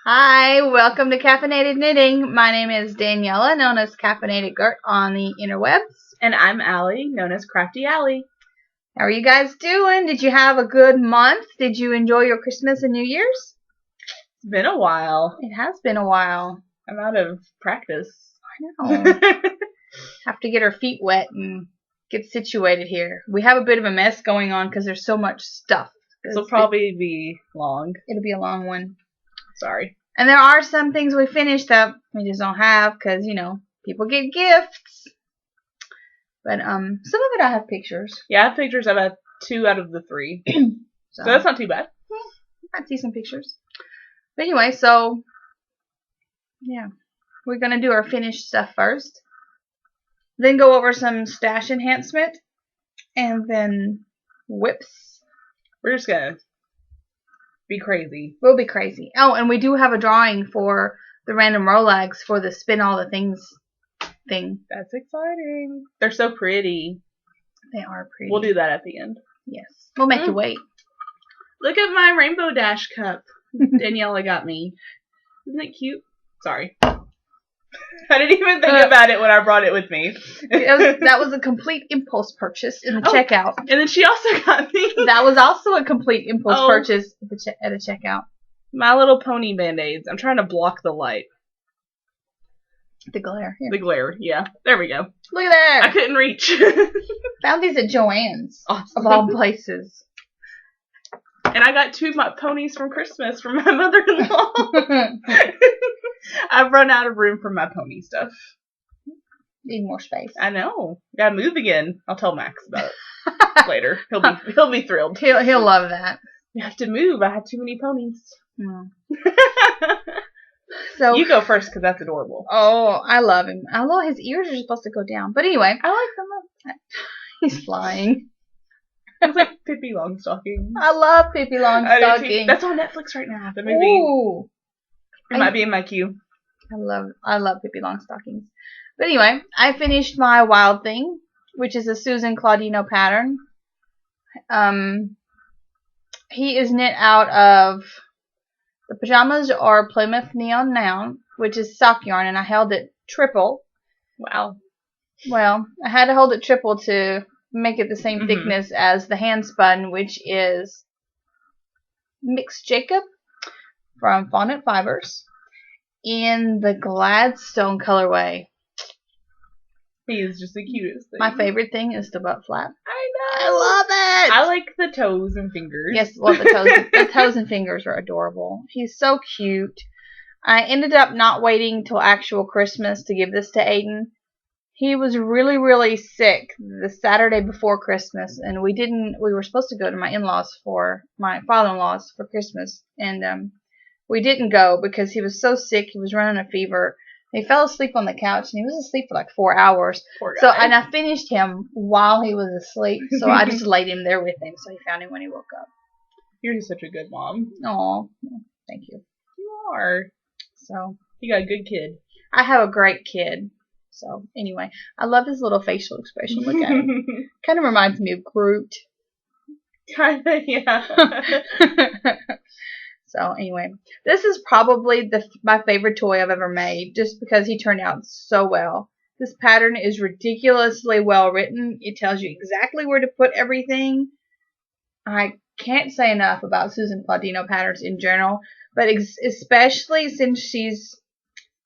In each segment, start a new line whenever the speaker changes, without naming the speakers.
Hi, welcome to Caffeinated Knitting. My name is Daniela, known as Caffeinated Gert on the interwebs.
And I'm Allie, known as Crafty Allie.
How are you guys doing? Did you have a good month? Did you enjoy your Christmas and New Year's?
It's been a while.
It has been a while.
I'm out of practice.
I know. Have to get our feet wet and get situated here. We have a bit of a mess going on because there's so much stuff.
This will probably be long.
It'll be a long one.
Sorry.
And there are some things we finished up we just don't have because, people get gifts. But some of it I have pictures.
Yeah, I have pictures of 2 out of the 3. so that's not too bad.
I see some pictures. But anyway, so yeah. We're going to do our finished stuff first. Then go over some stash enhancement. And then whips.
We're just going to be crazy.
We'll be crazy. Oh, and we do have a drawing for the random Rolags for the spin all the things thing.
That's exciting. They're so pretty.
They are pretty.
We'll do that at the end.
Yes. We'll make you wait.
Look at my Rainbow Dash cup Daniela got me. Isn't it cute? Sorry. I didn't even think about it when I brought it with me.
That was a complete impulse purchase in the checkout.
And then she also got me.
That was also a complete impulse purchase at a checkout.
My Little Pony Band-Aids. I'm trying to block the light.
The glare. Here.
The glare, yeah. There we go.
Look at that.
I couldn't reach.
Found these at Joann's.
Awesome.
Of all places.
And I got 2 ponies from Christmas from my mother-in-law. I've run out of room for my pony stuff.
Need more space.
I know. Gotta move again. I'll tell Max about it later. He'll be thrilled.
He'll love that.
You have to move. I have too many ponies.
Mm. So
you go first because that's adorable.
Oh, I love him. Although his ears are supposed to go down. But anyway.
I like them.
He's flying.
It's like Pippi Longstocking.
I love Pippi Longstocking.
That's on Netflix right now. The movie.
Ooh.
It might be in my queue.
I love Pippi Longstockings. But anyway, I finished my Wild Thing, which is a Susan Claudino pattern. He is knit out of the pajamas are Plymouth Neon Noun, which is sock yarn, and I held it triple.
Wow.
Well, I had to hold it triple to make it the same thickness as the hand spun, which is Mixed Jacob from Fondant Fibers in the Gladstone colorway.
He is just the cutest thing.
My favorite thing is the butt flap.
I know.
I love it.
I like the toes and fingers.
Yes, well, the toes and fingers are adorable. He's so cute. I ended up not waiting till actual Christmas to give this to Aiden. He was really, really sick the Saturday before Christmas, and we were supposed to go to my father-in-law's for Christmas, and we didn't go because he was so sick. He was running a fever. He fell asleep on the couch, and he was asleep for like 4 hours.
Poor guy.
And I finished him while he was asleep, so I just laid him there with him, so he found him when he woke up.
You're just such a good mom.
Aw, thank you.
You are.
So
you got a good kid.
I have a great kid. So anyway, I love his little facial expression. Look at him. Kind of reminds me of Groot.
Kinda, yeah.
So anyway, this is probably my favorite toy I've ever made, just because he turned out so well. This pattern is ridiculously well written. It tells you exactly where to put everything. I can't say enough about Susan Claudino patterns in general, but especially since she's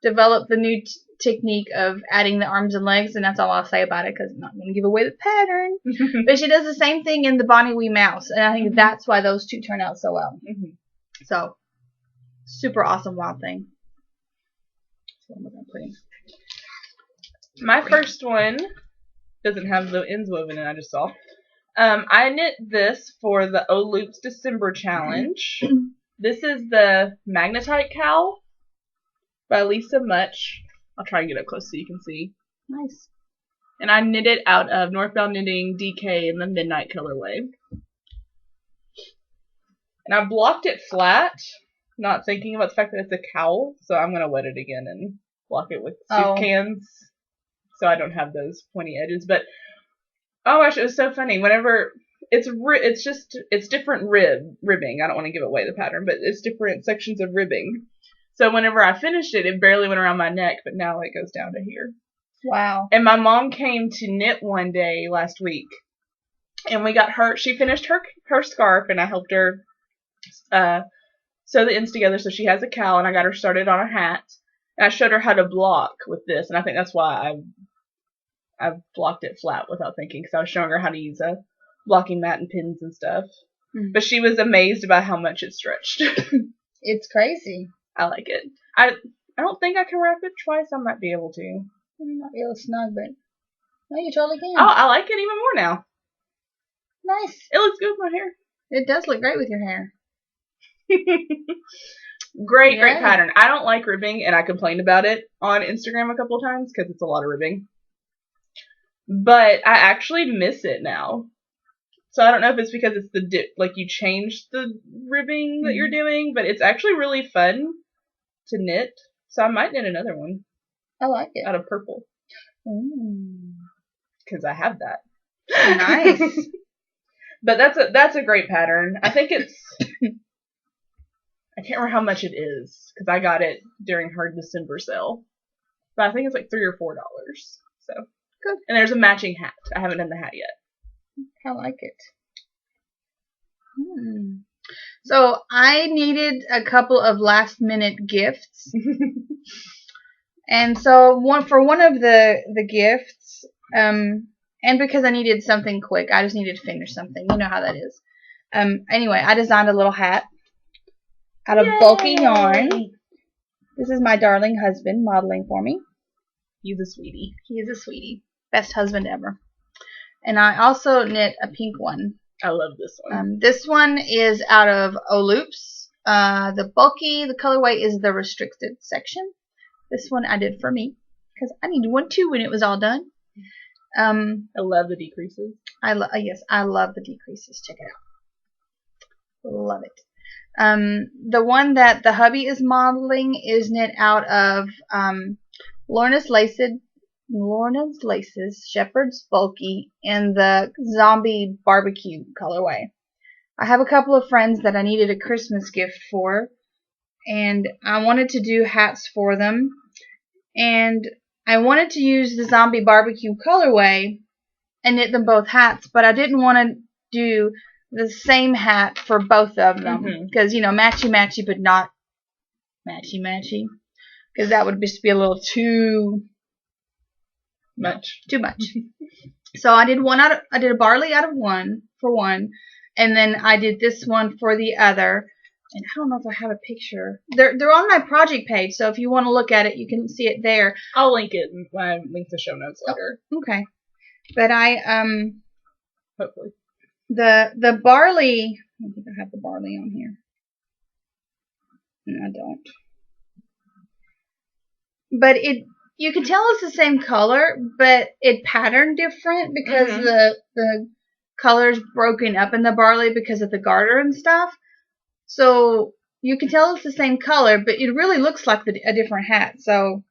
developed the new technique of adding the arms and legs, and that's all I'll say about it because I'm not going to give away the pattern. But she does the same thing in the Bonnie Wee Mouse, and I think that's why those two turn out so well. So, super awesome Wild Thing. So what am I putting?
My first one doesn't have the ends woven in, I just saw. I knit this for the O Loops December Challenge. This is the Magnetite Cowl by Lisa Much. I'll try and get up close so you can see.
Nice.
And I knit it out of Northbound Knitting DK in the Midnight colorway. And I blocked it flat, not thinking about the fact that it's a cowl, so I'm going to wet it again and block it with soup cans so I don't have those pointy edges. But, oh gosh, it was so funny. Whenever, it's different ribbing. I don't want to give away the pattern, but it's different sections of ribbing. So whenever I finished it, it barely went around my neck, but now it goes down to here.
Wow.
And my mom came to knit one day last week, and we got her. She finished her scarf, and I helped her sew the ends together so she has a cowl, and I got her started on a hat. And I showed her how to block with this, and I think that's why I blocked it flat without thinking, because I was showing her how to use a blocking mat and pins and stuff. Mm. But she was amazed about how much it stretched.
It's crazy.
I like it. I don't think I can wrap it twice. I might be able to.
You might be able to snug, but no, you totally can.
Oh, I like it even more now.
Nice.
It looks good with my hair.
It does look great with your hair.
Great pattern. I don't like ribbing, and I complained about it on Instagram a couple of times because it's a lot of ribbing. But I actually miss it now. So I don't know if it's because it's like you changed the ribbing that you're doing, but it's actually really fun to knit. So I might knit another one.
I like it.
Out of purple. Because I have that.
Nice.
But that's a great pattern. I think it's I can't remember how much it is because I got it during her December sale. But I think it's like $3 or $4. So
good.
And there's a matching hat. I haven't done the hat yet.
I like it. So I needed a couple of last minute gifts. And so for one of the gifts, and because I needed something quick, I just needed to finish something. You know how that is. Anyway, I designed a little hat out of bulky yarn. This is my darling husband modeling for me.
He's a sweetie.
He is a sweetie. Best husband ever. And I also knit a pink one.
I love this one.
This one is out of O-Loops. The colorway is the restricted section. This one I did for me because I needed one too when it was all done.
I love the decreases.
Yes, I love the decreases. Check it out. Love it. The one that the hubby is modeling is knit out of Lorna's Laces, Shepherd's Bulky, in the Zombie Barbecue colorway. I have a couple of friends that I needed a Christmas gift for, and I wanted to do hats for them, and I wanted to use the Zombie Barbecue colorway and knit them both hats, but I didn't want to do the same hat for both of them because, matchy-matchy, but not matchy-matchy, because that would just be a little too much. So I did a barley out of one for one, and then I did this one for the other. And I don't know if I have a picture. They're on my project page, so if you want to look at it, you can see it there.
I'll link it when I link the show notes later.
Oh, okay. But I
hopefully
the barley. I don't think I have the barley on here. No, I don't. But you can tell it's the same color, but it patterned different because the color's broken up in the barley because of the garter and stuff. So you can tell it's the same color, but it really looks like a different hat. So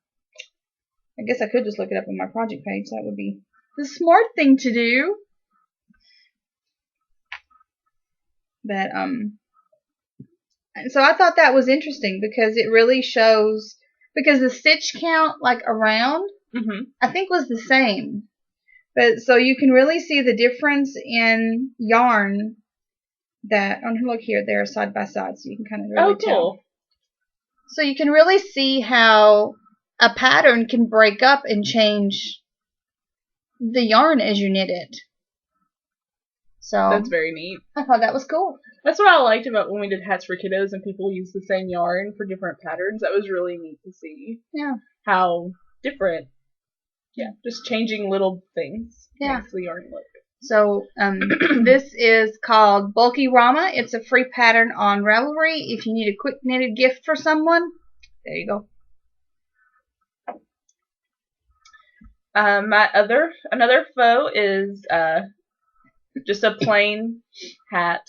I guess I could just look it up on my project page. That would be the smart thing to do. But so I thought that was interesting because it really shows, because the stitch count like around I think was the same. But so you can really see the difference in yarn. That look here, they're side by side, so you can kind of really tell. So you can really see how a pattern can break up and change the yarn as you knit it. So
that's very neat.
I thought that was cool.
That's what I liked about when we did hats for kiddos and people use the same yarn for different patterns. That was really neat to see.
Yeah.
How different. Yeah. Just changing little things makes the yarn look.
So this is called Bulky Rama. It's a free pattern on Ravelry. If you need a quick knitted gift for someone, there you go.
Another faux is just a plain hat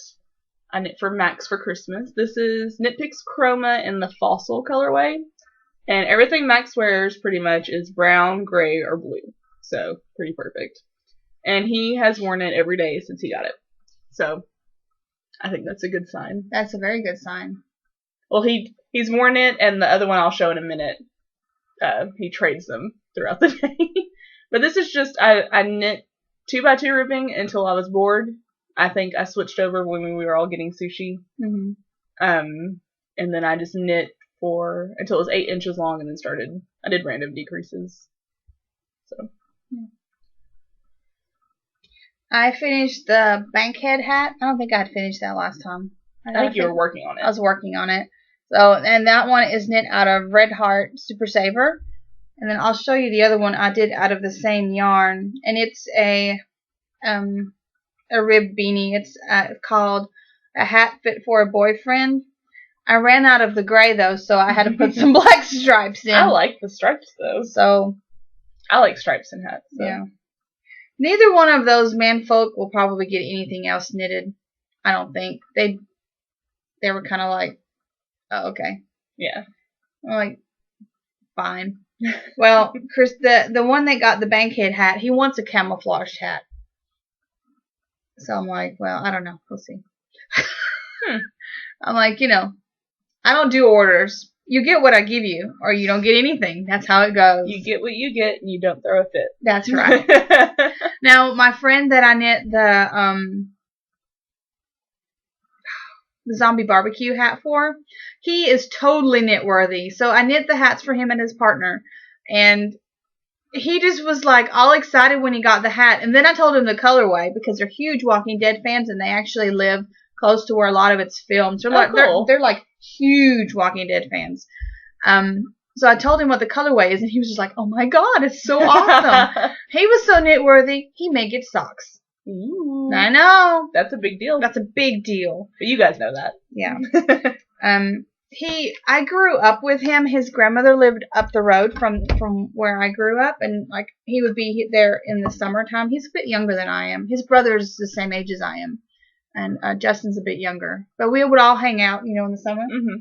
I knit for Max for Christmas. This is Knit Picks Chroma in the Fossil colorway, and everything Max wears pretty much is brown, gray, or blue. So pretty perfect. And he has worn it every day since he got it. So I think that's a good sign.
That's a very good sign.
Well, he He's worn it, and the other one I'll show in a minute. He trades them throughout the day. But this is just, I knit 2x2 ribbing until I was bored. I think I switched over when we were all getting sushi.
Mm-hmm.
And then I just knit until it was 8 inches long, and then I did random decreases. So.
Yeah. I finished the bankhead hat. I don't think I had finished that last time.
I think you were working on it.
I was working on it. So, and that one is knit out of Red Heart Super Saver. And then I'll show you the other one I did out of the same yarn. And it's a rib beanie. It's called A Hat Fit for a Boyfriend. I ran out of the gray, though, so I had to put some black stripes in.
I like the stripes, though.
So
I like stripes in hats. So.
Yeah. Neither one of those man folk will probably get anything else knitted. I don't think. They were kind of like, oh, okay.
Yeah.
I'm like, fine. Well, Chris, the one that got the bankhead hat, he wants a camouflaged hat. So I'm like, well, I don't know. We'll see. I'm like, I don't do orders. You get what I give you, or you don't get anything. That's how it goes.
You get what you get, and you don't throw a fit.
That's right. Now, my friend that I knit the zombie barbecue hat for, he is totally knit worthy. So I knit the hats for him and his partner, and he just was like all excited when he got the hat. And then I told him the colorway, because they're huge Walking Dead fans, and they actually live close to where a lot of it's filmed. So
cool.
they're like huge Walking Dead fans. So I told him what the colorway is, and he was just like, oh my god, it's so awesome. He was so knit worthy, he may get socks.
Ooh.
I know.
That's a big deal.
That's a big deal.
But you guys know that.
Yeah. I grew up with him. His grandmother lived up the road from where I grew up, and like he would be there in the summertime. He's a bit younger than I am. His brother's the same age as I am, and Justin's a bit younger. But we would all hang out, in the summer.
Mm-hmm.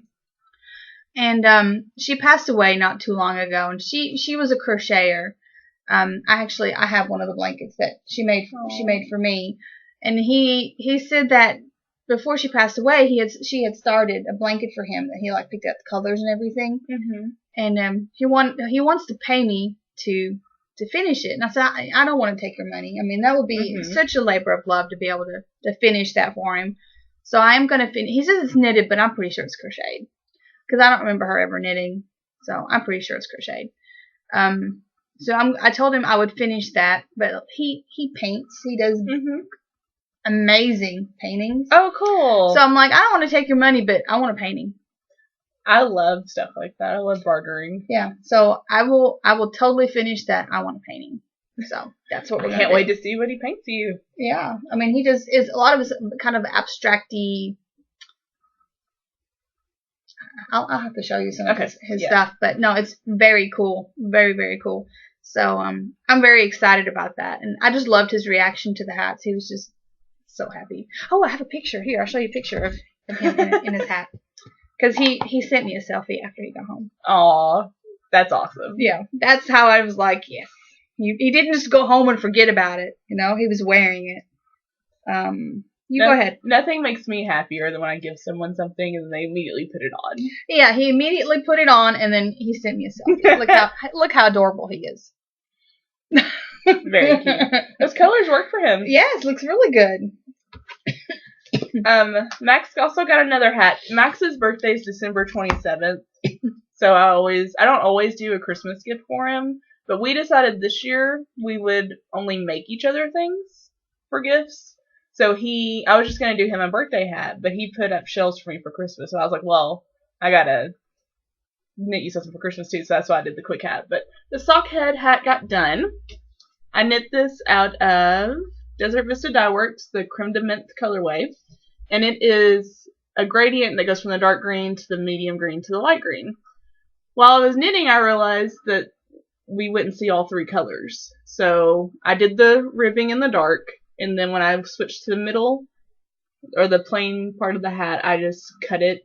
And she passed away not too long ago, and she was a crocheter. I have one of the blankets that she made for me, and he said that before she passed away, she had started a blanket for him that he picked out the colors and everything.
Mm-hmm.
And he wants to pay me to finish it. And I said, I don't want to take your money. I mean, that would be such a labor of love to be able to finish that for him. So I am going to finish. He says it's knitted, but I'm pretty sure it's crocheted, because I don't remember her ever knitting. So I'm pretty sure it's crocheted. So I told him I would finish that, but he paints. He does amazing paintings.
Oh, cool.
So I'm like, I don't want to take your money, but I want a painting.
I love stuff like that. I love bartering.
Yeah. So I will totally finish that. I want a painting. So that's what we're going to do.
I can't wait to see what he paints you.
Yeah. I mean, he does a lot of his kind of abstract-y. I'll have to show you some of his stuff, but no, it's very cool. Very, very cool. So I'm very excited about that, and I just loved his reaction to the hats. He was just so happy. Oh, I have a picture here. I'll show you a picture of him in his hat, because he sent me a selfie after he got home.
Aw, that's awesome.
Yeah, that's how I was like, yes. He didn't just go home and forget about it. He was wearing it. Go ahead.
Nothing makes me happier than when I give someone something and they immediately put it on.
Yeah, he immediately put it on, and then he sent me a selfie. Look how adorable he is.
Very cute. Those colors work for him.
Yes, looks really good.
Max also got another hat. Max's birthday is December 27th, so I don't always do a Christmas gift for him, but we decided this year we would only make each other things for gifts. So I was just going to do him a birthday hat, but he put up shells for me for Christmas. So I was like, well, I got to knit you something for Christmas too. So that's why I did the quick hat. But the sock head hat got done. I knit this out of Desert Vista Dye Works, the Creme de Menthe colorway. And it is a gradient that goes from the dark green to the medium green to the light green. While I was knitting, I realized that we wouldn't see all three colors. So I did the ribbing in the dark. And then when I switched to the middle, or the plain part of the hat, I just cut it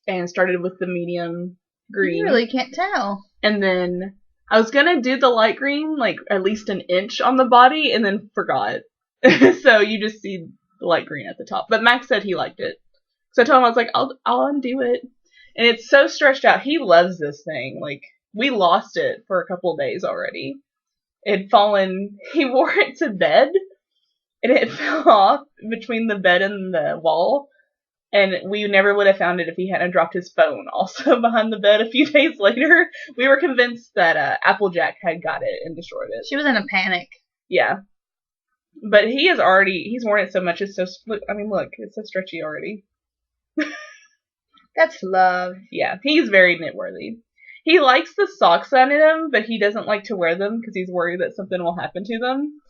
and started with the medium green.
You really can't tell.
And then I was going to do the light green, at least an inch on the body, and then forgot. So you just see the light green at the top. But Max said he liked it. So I told him, I was like, I'll undo it. And it's so stretched out. He loves this thing. Like, we lost it for a couple days already. It had fallen, he wore it to bed, and it fell off between the bed and the wall. And we never would have found it if he hadn't dropped his phone also behind the bed a few days later. We were convinced that Applejack had got it and destroyed it.
She was in a panic.
Yeah. But he's worn it so much, it's so, I mean, look, it's so stretchy already.
That's love.
Yeah, he's very knit-worthy. He likes the socks on him, but he doesn't like to wear them because he's worried that something will happen to them.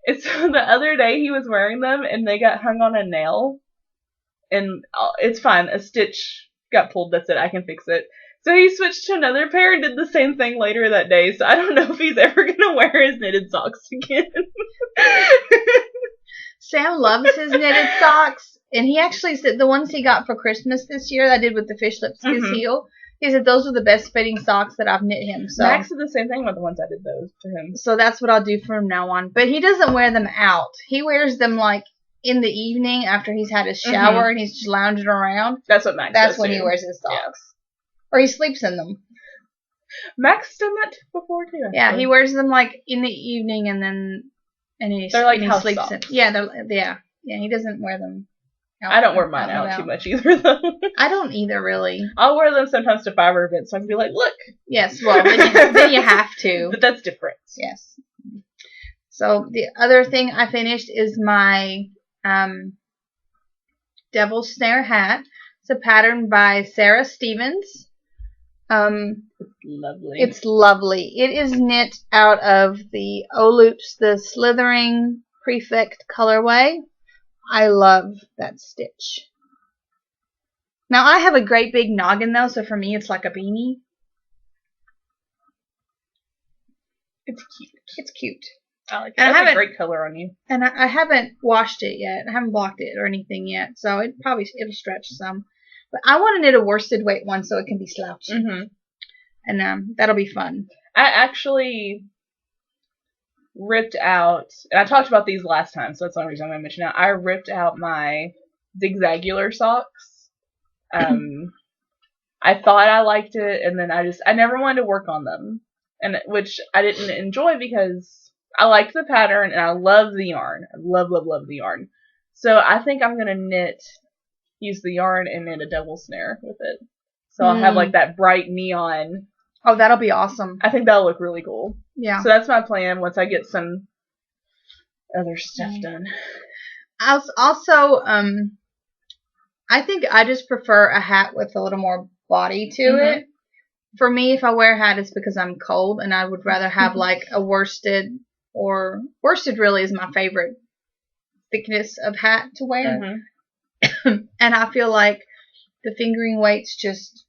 And so the other day he was wearing them, and they got hung on a nail. And it's fine. A stitch got pulled. That's it. I can fix it. So he switched to another pair and did the same thing later that day. So I don't know if he's ever going to wear his knitted socks again.
Sam loves his knitted socks. And he actually said the ones he got for Christmas this year, I did with the fish lips his heel. He said those were the best fitting socks that I've knit him. So
Max did the same thing with the ones I did those to him.
So that's what I'll do from now on. But he doesn't wear them out. He wears them like in the evening after he's had his shower and he's just lounging around.
That's what Max does.
That's when he wears his socks. Yeah. Or he sleeps in them.
Max done that before too. Actually.
Yeah, he wears them like in the evening
they're like house
sleeps
socks.
in. Yeah, he doesn't wear them out.
I don't wear mine out too much either though.
I don't either really.
I'll wear them sometimes to fiber events so I can be like, look.
Yes, well then you have to.
But that's different.
Yes. So the other thing I finished is my Devil's Snare hat. It's a pattern by Sarah Stevens.
Lovely.
It's lovely. It is knit out of the O-Loops, the Slithering Prefect colorway. I love that stitch. Now I have a great big noggin though, so for me it's like a beanie.
It's cute.
It's cute.
I like it. That's a great color on you.
And I haven't washed it yet. I haven't blocked it or anything yet, so it'll stretch some. But I want to knit a worsted weight one so it can be slouchy. And that'll be fun.
I actually ripped out, and I talked about these last time, so that's the only reason I'm going to mention it. I ripped out my zigzagular socks. I thought I liked it, and then I never wanted to work on them, and which I didn't enjoy because I liked the pattern, and I love the yarn. I love, love, love the yarn. So I think I'm going to use the yarn and knit a double snare with it. So I'll have like that bright neon.
Oh, that'll be awesome.
I think that'll look really cool.
Yeah.
So that's my plan once I get some other stuff done.
Also, I think I just prefer a hat with a little more body to it. For me, if I wear a hat, it's because I'm cold, and I would rather have like a worsted, or worsted really is my favorite thickness of hat to wear. And I feel like the fingering weight's just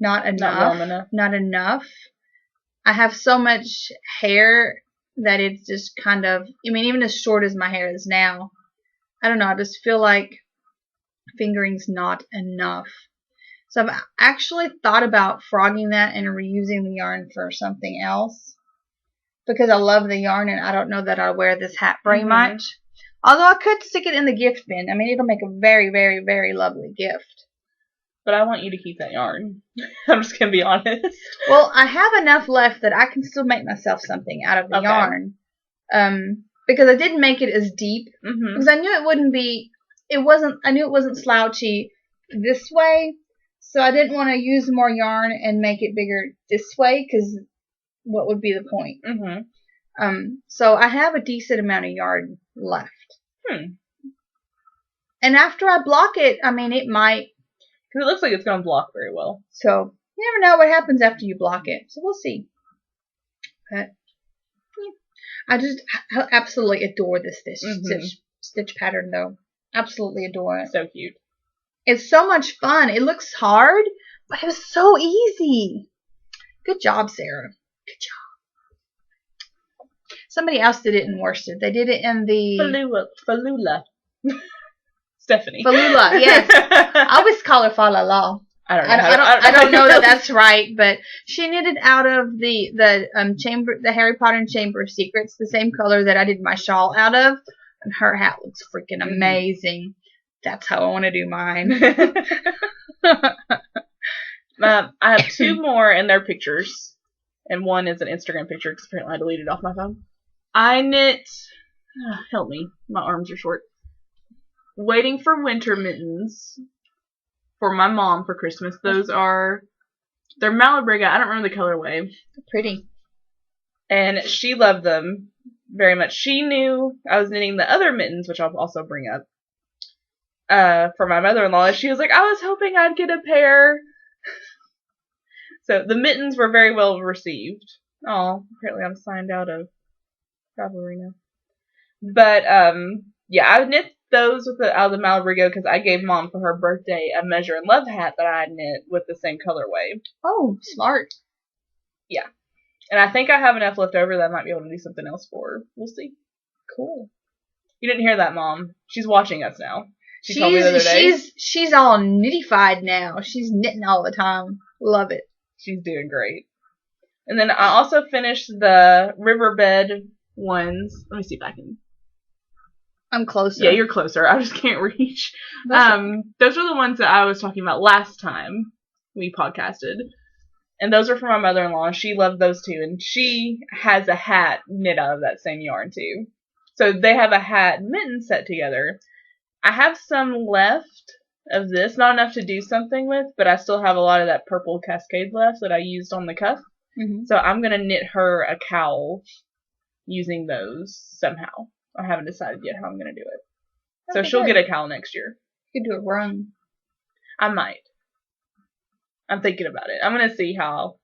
not enough. Not enough. I have so much hair that it's just kind of, I mean, even as short as my hair is now, I don't know, I just feel like fingering's not enough. So I've actually thought about frogging that and reusing the yarn for something else, because I love the yarn and I don't know that I'll wear this hat very much. Although I could stick it in the gift bin. I mean, it'll make a very, very, very lovely gift.
But I want you to keep that yarn. I'm just going to be honest. Well,
I have enough left that I can still make myself something out of the yarn. Because I didn't make it as deep. Because I knew it wouldn't be, I knew it wasn't slouchy this way. So I didn't want to use more yarn and make it bigger this way, because what would be the point? So I have a decent amount of yarn left. And after I block it, I mean, it might.
Because it looks like it's going to block very well.
So you never know what happens after you block it. So we'll see. But I absolutely adore this stitch pattern, though. Absolutely adore it.
So cute.
It's so much fun. It looks hard, but it was so easy. Good job, Sarah. Good job. Somebody else did it in worsted. They did it in the
Falula. Stephanie.
Falula, yes. I always call her Falala.
I don't know.
I don't know that that's right, but she knitted out of the Harry Potter and Chamber of Secrets, the same color that I did my shawl out of, and her hat looks freaking amazing. That's how I want to do mine.
two more, and they're pictures. And one is an Instagram picture, because apparently I deleted it off my phone. I knit... help me. My arms are short. Waiting for winter mittens for my mom for Christmas. Those are... They're Malabriga. I don't remember the colorway.
They're pretty.
And she loved them very much. She knew I was knitting the other mittens, which I'll also bring up, for my mother-in-law. She was like, I was hoping I'd get a pair. So the mittens were very well received. Oh, apparently I'm signed out of Travelerina. But, yeah, I knit those with out of the Malabrigo because I gave Mom for her birthday a Measure and Love hat that I had knit with the same colorway.
Oh, smart.
Yeah. And I think I have enough left over that I might be able to do something else for her. We'll see. Cool. You didn't hear that, Mom. She's watching us now. She told me the other day.
She's all knittified now. She's knitting all the time. Love it.
She's doing great. And then I also finished the Riverbed ones. Let me see if I can.
I'm closer.
Yeah, you're closer. I just can't reach. Those are the ones that I was talking about last time we podcasted. And those are for my mother-in-law. She loved those too. And she has a hat knit out of that same yarn too. So they have a hat and mitten set together. I have some left of this. Not enough to do something with, but I still have a lot of that purple cascade left that I used on the cuff. Mm-hmm. So I'm going to knit her a cowl using those somehow. I haven't decided yet how I'm going to do it. So she'll get a cowl next year.
You could do a run.
I might. I'm thinking about it. I'm going to see how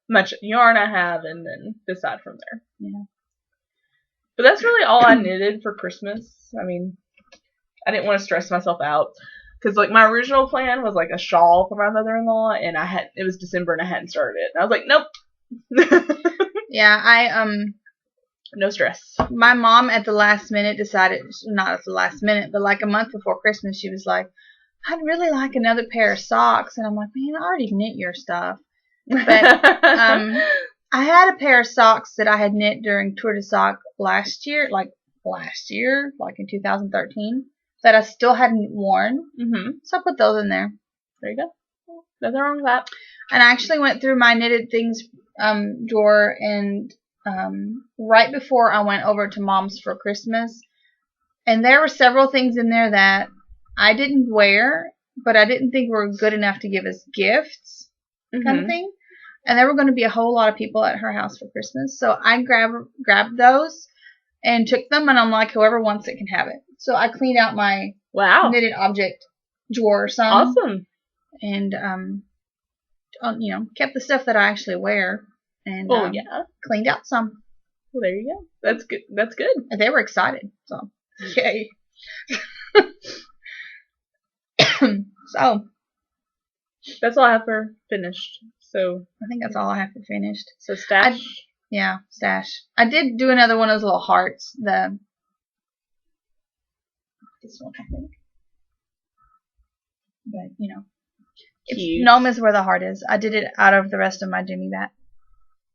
much yarn I have and then decide from there.
Yeah.
But that's really all I knitted for Christmas. I mean, I didn't want to stress myself out. Because, like, my original plan was, like, a shawl for my mother-in-law. And it was December and I hadn't started it. And I was like, nope.
Yeah,
no stress.
My mom at the last minute decided, not at the last minute, but like a month before Christmas, she was like, I'd really like another pair of socks. And I'm like, man, I already knit your stuff. But I had a pair of socks that I had knit during Tour de Sock last year, like in 2013, that I still hadn't worn. Mm-hmm. So I put those in there.
There you go. Nothing wrong with that.
And I actually went through my knitted things drawer, and right before I went over to Mom's for Christmas, and there were several things in there that I didn't wear, but I didn't think were good enough to give as gifts, kind of thing. And there were going to be a whole lot of people at her house for Christmas, so I grabbed those and took them, and I'm like, whoever wants it can have it. So I cleaned out my knitted object drawer some.
Awesome.
And kept the stuff that I actually wear, and cleaned out some.
Well, there you go. That's good. That's good.
And they were excited, so yay. So
that's all I have for finished. So
I think that's all I have for finished.
So stash.
Stash. I did do another one of those little hearts. This one, I think. But Gnome is where the heart is. I did it out of the rest of my Jimmy bat.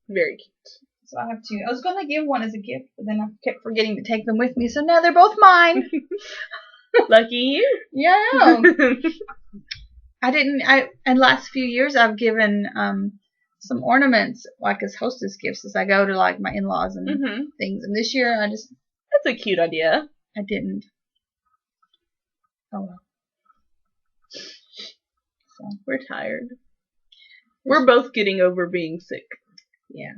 Very cute.
So I have two. I was going to give one as a gift, but then I kept forgetting to take them with me, so now they're both mine.
Lucky you.
Yeah. In last few years, I've given some ornaments, like as hostess gifts, as I go to, like, my in-laws and things. And this year,
That's a cute idea.
I didn't. Oh, well. So,
we're tired. We're both getting over being sick.
Yeah.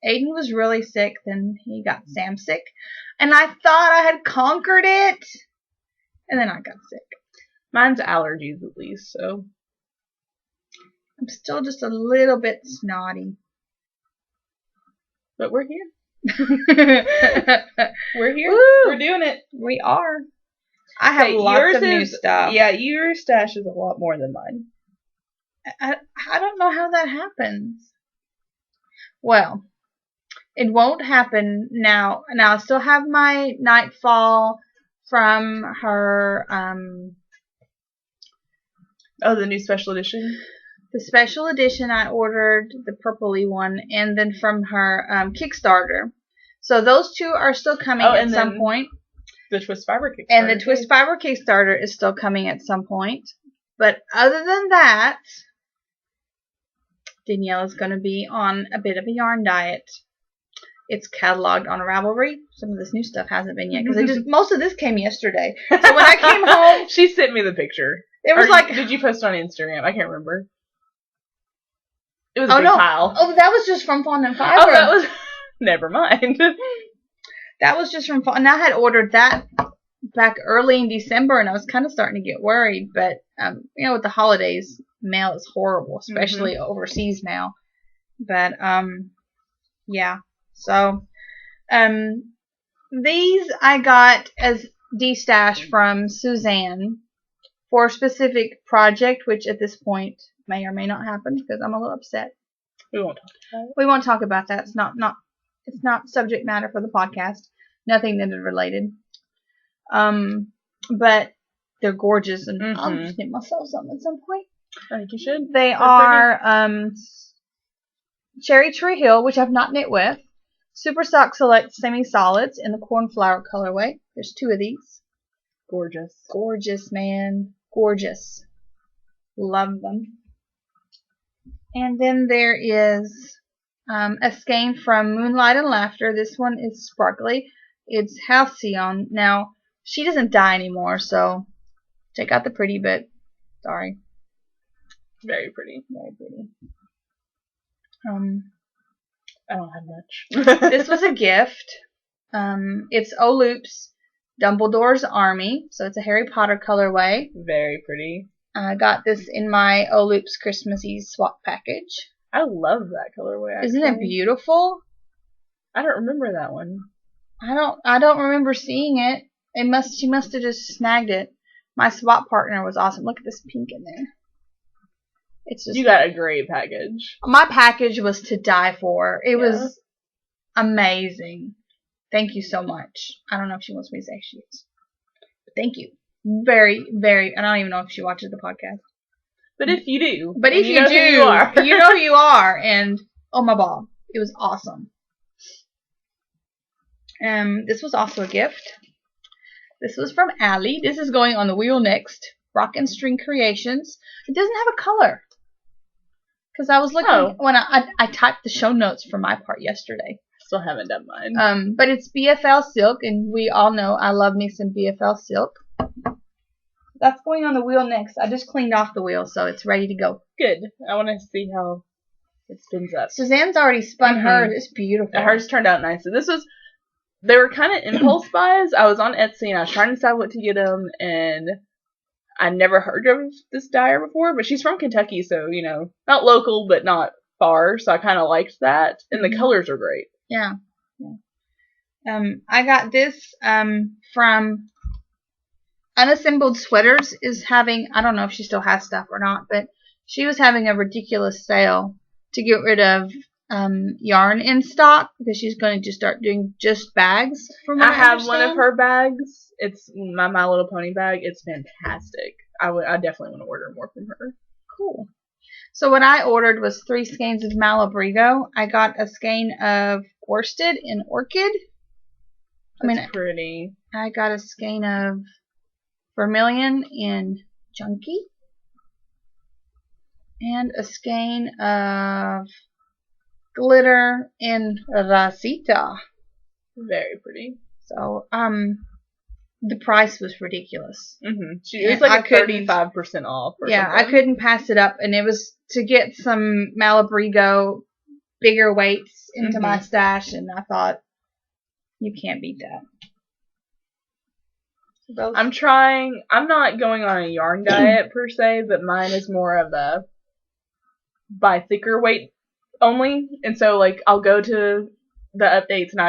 Aiden was really sick, then he got Sam sick. And I thought I had conquered it. And then I got sick.
Mine's allergies, at least, so.
I'm still just a little bit snotty.
But we're here. We're here.
Woo!
We're doing it.
We are. I have lots of new stuff.
Yeah, your stash is a lot more than mine.
I don't know how that happens. Well, it won't happen now. Now, I still have my Nightfall from her,
the new special edition?
The special edition, I ordered the purpley one, and then from her Kickstarter. So those two are still coming at some point.
The Twist Fiber Kickstarter.
And the Twist Fiber Kickstarter is still coming at some point. But other than that, Daniela's going to be on a bit of a yarn diet. It's cataloged on Ravelry. Some of this new stuff hasn't been yet because most of this came yesterday. So when I came home,
she sent me the picture.
It was
did you post it on Instagram? I can't remember. It was a big pile.
Oh, that was just from Fond and Fiber.
Oh, that was. Never mind.
That was just from Fond. And I had ordered that back early in December, and I was kind of starting to get worried. But with the holidays, mail is horrible, especially overseas now. But yeah. So, these I got as de-stash from Suzanne for a specific project, which at this point may or may not happen because I'm a little upset.
We won't talk about it.
We won't talk about that. It's not subject matter for the podcast. Nothing that is related. But they're gorgeous, and I'll just knit myself some at some point.
I think you should.
They are Cherry Tree Hill, which I've not knit with. Super Sock Select Semi-Solids in the Cornflower colorway. There's 2 of these.
Gorgeous.
Gorgeous, man. Gorgeous. Love them. And then there is a skein from Moonlight and Laughter. This one is sparkly. It's Halcyon. Now, she doesn't dye anymore, so check out the pretty bit. Sorry.
Very pretty.
Very pretty.
I don't have much.
This was a gift. It's O'Loop's Dumbledore's Army. So it's a Harry Potter colorway.
Very pretty.
I got this in my O'Loop's Christmassy swap package.
I love that colorway. Actually.
Isn't it beautiful?
I don't remember that one.
I don't remember seeing it. She must have just snagged it. My swap partner was awesome. Look at this pink in there. It's just,
you got a great package.
My package was to die for. It was amazing. Thank you so much. I don't know if she wants me to say she is. But thank you. Very, very. I don't even know if she watches the podcast.
But if you do.
But if you do, you know who you are. And oh my God. It was awesome. This was also a gift. This was from Allie. This is going on the wheel next. Rock and String Creations. It doesn't have a color. Because I was looking when I typed the show notes for my part yesterday.
Still haven't done mine.
But it's BFL silk, and we all know I love me some BFL silk. That's going on the wheel next. I just cleaned off the wheel, so it's ready to go.
Good. I want to see how it spins up.
Suzanne's already spun hers. It's beautiful.
Hers turned out nicely. They were kind of impulse buys. I was on Etsy, and I was trying to decide what to get them, and I never heard of this dyer before, but she's from Kentucky, so, not local, but not far, so I kind of liked that, and the colors are great.
Yeah. I got this from Unassembled Sweaters is having, I don't know if she still has stuff or not, but she was having a ridiculous sale to get rid of yarn in stock because she's going to just start doing just bags.
I have one of her bags. It's my Little Pony bag. It's fantastic. I definitely want to order more from her.
Cool. So what I ordered was 3 skeins of Malabrigo. I got a skein of Worsted in Orchid.
That's pretty.
I got a skein of Vermilion in Junkie. And a skein of Glitter in Rosita.
Very pretty.
So, the price was ridiculous.
It's like 35% off.
Yeah, I couldn't pass it up, and it was to get some Malabrigo bigger weights into my stash, and I thought, you can't beat that.
I'm not going on a yarn diet per se, but mine is more of a buy thicker weight only, and so I'll go to the updates and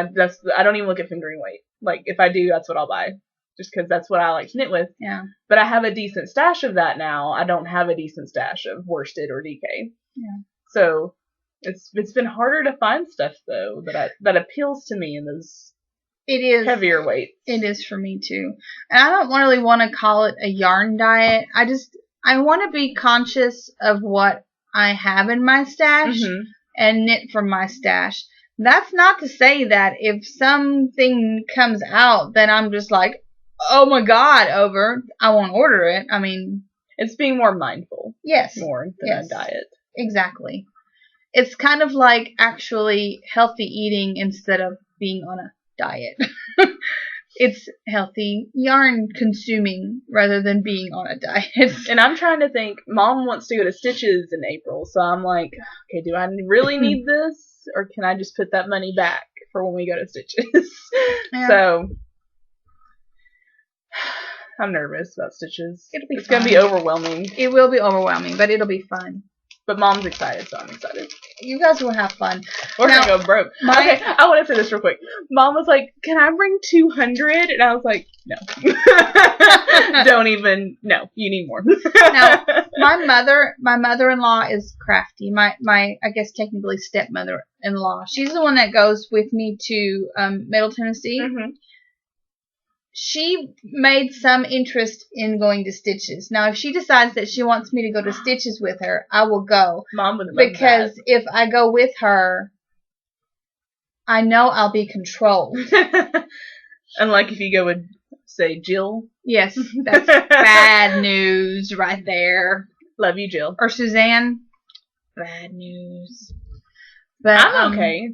I don't even look at fingering weight. If I do, that's what I'll buy, just because that's what I like to knit with.
Yeah.
But I have a decent stash of that now. I don't have a decent stash of worsted or DK.
Yeah.
So it's been harder to find stuff though that appeals to me in those.
It is
heavier weights.
It is for me too, and I don't really want to call it a yarn diet. I want to be conscious of what I have in my stash and knit from my stash. That's not to say that if something comes out, then I'm just like, oh my God, I won't order it. I mean,
it's being more mindful.
Yes.
More than a diet.
Exactly. it's kind of like actually healthy eating instead of being on a diet. It's healthy yarn consuming rather than being on a diet.
And I'm trying to think, Mom wants to go to Stitches in April, so I'm like, okay, do I really need this? Or can I just put that money back for when we go to Stitches?
Yeah.
So, I'm nervous about Stitches.
It's
going to be overwhelming.
It will be overwhelming, but it'll be fun.
But Mom's excited, so I'm excited.
You guys will have fun.
We're going to go broke.
Okay,
I want to say this real quick. Mom was like, can I bring 200? And I was like, no. Don't even, no, you need more.
Now, my mother-in-law is crafty. My, I guess technically stepmother-in-law. She's the one that goes with me to Middle Tennessee.
Mm-hmm.
She made some interest in going to Stitches. Now, if she decides that she wants me to go to Stitches with her, I will go.
Mom would love
because if I go with her, I know I'll be controlled.
Unlike if you go with, say, Jill.
Yes, that's bad news right there.
Love you, Jill.
Or Suzanne. Bad news. But
I'm okay.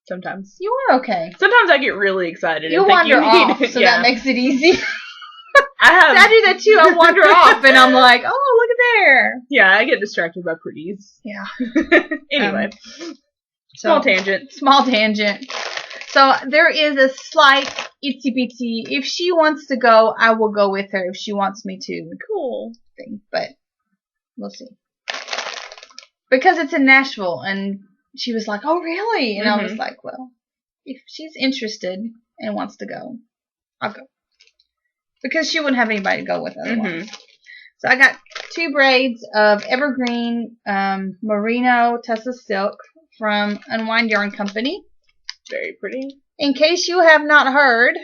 Sometimes.
You are okay.
Sometimes I get really excited.
You wander off, so that makes it easy. I do that too. I wander off, and I'm like, oh, look at there.
Yeah, I get distracted by pretties.
Yeah.
Anyway. Small tangent.
Small tangent. So there is a slight itsy bitsy. If she wants to go, I will go with her. If she wants me to.
Cool
thing, but we'll see. Because it's in Nashville, and she was like, oh, really? And I was like, well, if she's interested and wants to go, I'll go. Because she wouldn't have anybody to go with otherwise. So I got 2 braids of evergreen merino Tessa silk from Unwind Yarn Company.
Very pretty.
In case you have not heard,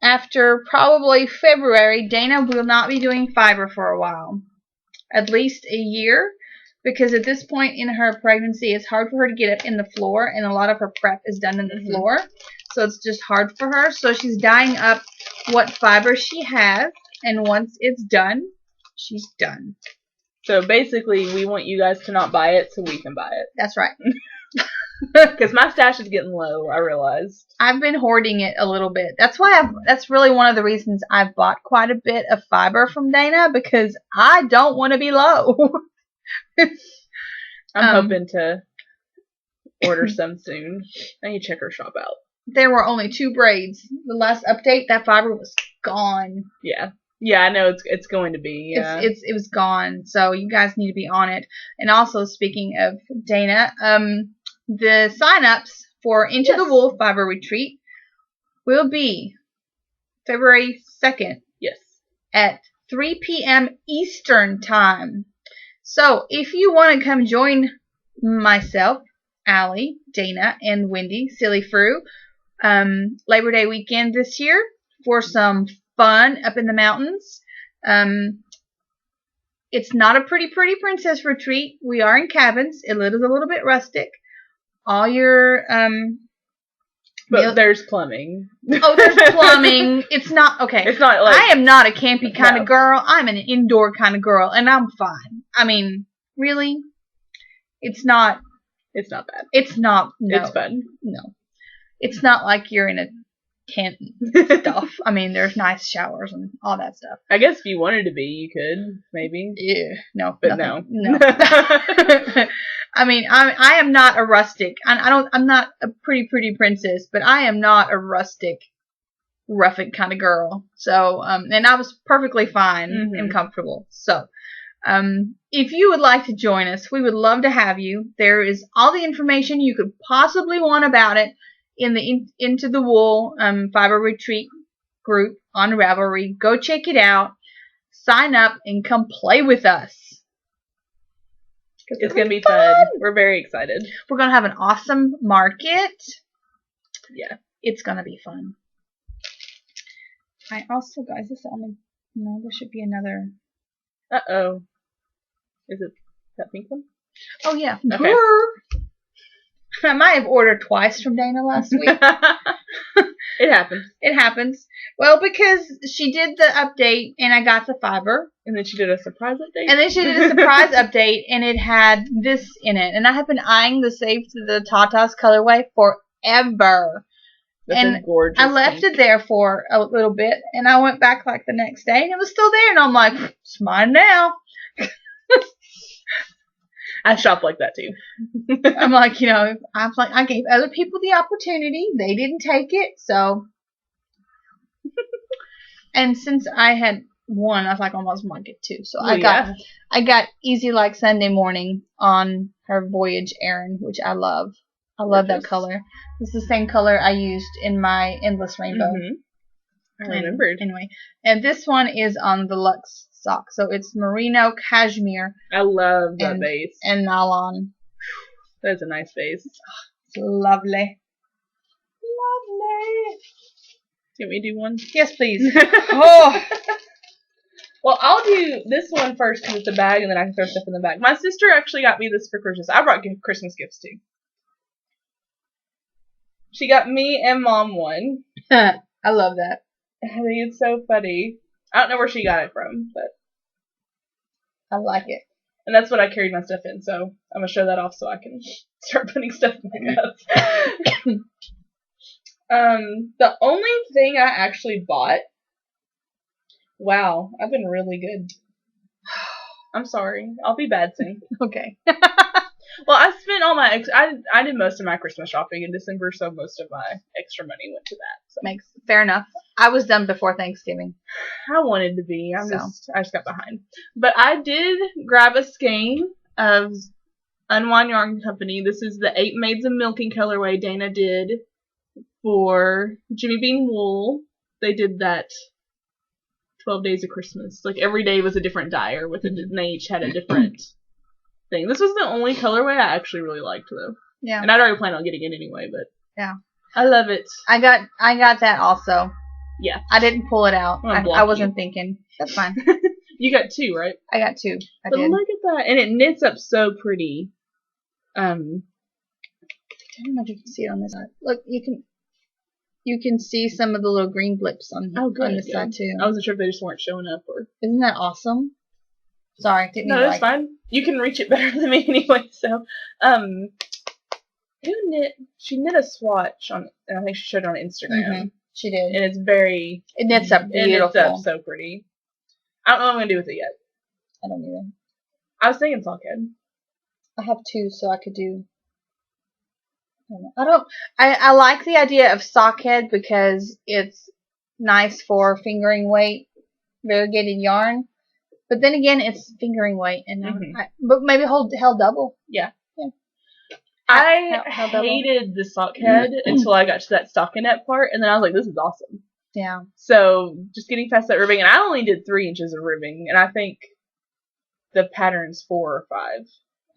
after probably February, Dana will not be doing fiber for a while. At least a year. Because at this point in her pregnancy, it's hard for her to get up in the floor, and a lot of her prep is done in the floor. So it's just hard for her. So she's dyeing up what fiber she has, and once it's done, she's done.
So basically, we want you guys to not buy it so we can buy it.
That's right.
Because my stash is getting low, I realized.
I've been hoarding it a little bit. That's why that's really one of the reasons I've bought quite a bit of fiber from Dana, because I don't want to be low.
I'm hoping to order some soon. I need to check her shop out.
There were only 2 braids. The last update, that fiber was gone.
Yeah. Yeah, I know it's going to be. Yeah.
It was gone. So you guys need to be on it. And also, speaking of Dana, the sign-ups for Into the Wool Fiber Retreat will be February 2nd.
Yes.
At 3 p.m. Eastern Time. So, if you want to come join myself, Allie, Dana, and Wendy, Silly Frou, Labor Day weekend this year for some fun up in the mountains. It's not a pretty princess retreat. We are in cabins. It is a little bit rustic. All your
but there's plumbing.
Oh, there's plumbing. It's not okay.
It's not like
I am not a campy kind of girl. I'm an indoor kind of girl, and I'm fine. I mean, really, it's not.
It's not bad.
It's not. No,
it's fun.
No, it's not like you're in a tent stuff. I mean, there's nice showers and all that stuff.
I guess if you wanted to be, you could maybe.
Yeah, no,
but
nothing. No. I mean, I am not a rustic. I'm not a pretty princess, but I am not a rustic, rough it kind of girl. So, and I was perfectly fine and comfortable. So, if you would like to join us, we would love to have you. There is all the information you could possibly want about it in the Into the Wool Fiber Retreat group on Ravelry. Go check it out. Sign up and come play with us.
It's going to be fun. We're very excited.
We're going to have an awesome market.
Yeah.
It's going to be fun. I also, guys, this only, no, there should be another.
Uh-oh. Is it that pink one?
Oh, yeah.
Okay.
I might have ordered twice from Dana last week.
It happens.
It happens. Well, because she did the update and I got the fiber.
And then she did a surprise update.
And then she did a surprise update and it had this in it. And I have been eyeing the Save to the Tatas colorway forever.
That's
and
a gorgeous
I left
pink.
it there for a little bit and I went back like the next day and it was still there. And I'm like, it's mine now.
I shop like that too.
I'm like, I gave other people the opportunity. They didn't take it. So. And since I had one, I was like, I almost want to get two. So I got Easy Like Sunday Morning on her Voyage Erin, which I love. I love that color. It's the same color I used in my Endless Rainbow.
I remembered.
Anyway, and this one is on the Luxe sock. So it's merino cashmere.
I love that base.
And nylon.
That's a nice base.
It's lovely.
Lovely. Can we do one?
Yes, please. Oh.
Well, I'll do this one first because it's a bag and then I can throw stuff in the bag. My sister actually got me this for Christmas. I brought Christmas gifts too. She got me and Mom one.
I love that.
I think it's so funny. I don't know where she got it from, but
I like it.
And that's what I carried my stuff in, so I'm going to show that off so I can start putting stuff back up. The only thing I actually bought... Wow, I've been really good. I'm sorry. I'll be bad soon.
Okay.
Well, I spent all my... I did most of my Christmas shopping in December, so most of my extra money went to that. So.
Fair enough. I was done before Thanksgiving.
I wanted to be. I just got behind. But I did grab a skein of Unwind Yarn Company. This is the 8 Maids of Milking colorway Dana did for Jimmy Bean Wool. They did that 12 Days of Christmas. Like every day was a different dyer and they each had a different thing. This was the only colorway I actually really liked though.
Yeah.
And I'd already planned on getting it anyway, but
yeah.
I love it.
I got that also.
Yeah.
I didn't pull it out. I wasn't thinking. That's fine.
You got 2, right?
I got 2.
But look at that. And it knits up so pretty.
I don't know if you can see it on this side. Look, you can see some of the little green blips on this side too.
I wasn't sure if they just weren't showing up or.
Isn't that awesome? Sorry, didn't
No, that's fine. You can reach it better than me anyway. So, who knit? She knit a swatch on, and I think she showed it on Instagram.
Mm-hmm. She did,
and it's very.
It knits up beautiful.
It knits up so pretty. I don't know what I'm gonna do with it yet.
I don't either.
I was thinking sockhead.
I have 2, so I could do. I like the idea of sockhead because it's nice for fingering weight, variegated yarn. But then again, it's fingering weight, and but maybe held double.
Yeah. I hated the sockhead until I got to that stockinette part, and then I was like, "This is awesome."
Yeah.
So just getting past that ribbing, and I only did 3 inches of ribbing, and I think the pattern's 4 or 5.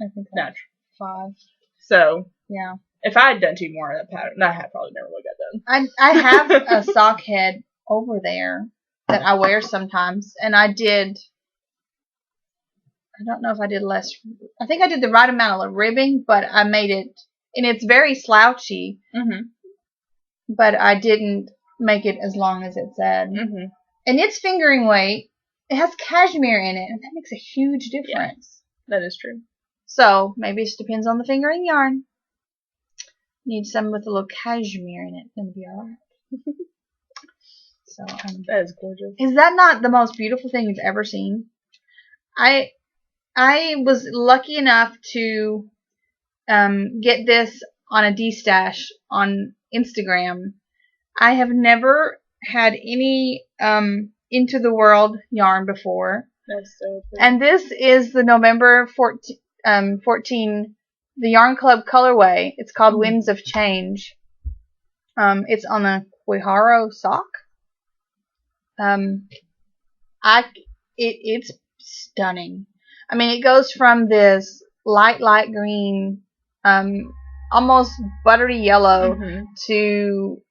I think
that's
5.
So
yeah.
If I had done 2 more of that pattern, I had probably never would have got done.
I have a sockhead over there that I wear sometimes, and I don't know if I did less. I think I did the right amount of ribbing, but I made it, and it's very slouchy.
Mm-hmm.
But I didn't make it as long as it said.
Mm-hmm.
And it's fingering weight. It has cashmere in it, and that makes a huge difference.
Yeah, that is true.
So maybe it just depends on the fingering yarn. Need some with a little cashmere in it, then it'll be alright. So
that is gorgeous.
Is that not the most beautiful thing you've ever seen? I was lucky enough to get this on a D-stash on Instagram. I have never had any Into the World yarn before.
That's so pretty.
And this is the November 14 the Yarn Club colorway. It's called Winds of Change. It's on a Quijaro sock. It's stunning. I mean, it goes from this light green, almost buttery yellow to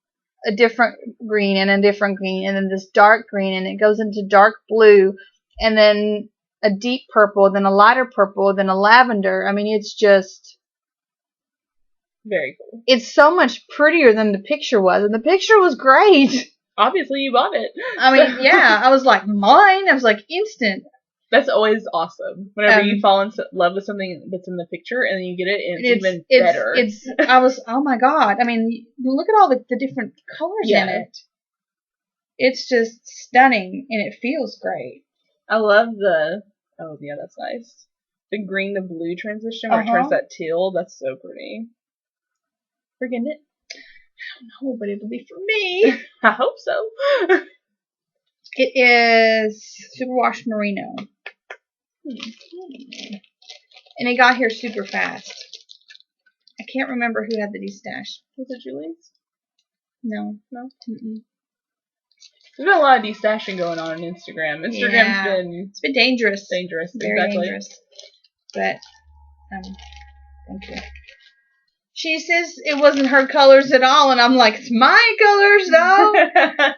a different green and a different green and then this dark green and it goes into dark blue and then a deep purple, then a lighter purple, then a lavender. I mean, it's just
very cool.
It's so much prettier than the picture was, and the picture was great.
Obviously, you bought it.
I mean, yeah, I was like, mine? I was like, instant.
That's always awesome. Whenever you fall in love with something that's in the picture and then you get it and it's even better.
I was, oh my God. I mean, look at all the different colors in it. It's just stunning and it feels great.
I love oh yeah, that's nice. The green to blue transition where it turns that teal. That's so pretty. We're getting it.
I don't know, but it'll be for me.
I hope so.
It is Superwash Merino. And it got here super fast. I can't remember who had the destash.
Was it Julie's?
No.
Mm-mm. There's been a lot of destashing going on Instagram. It's been
dangerous.
Very
dangerous. But thank you. She says it wasn't her colors at all, and I'm like, it's my colors though.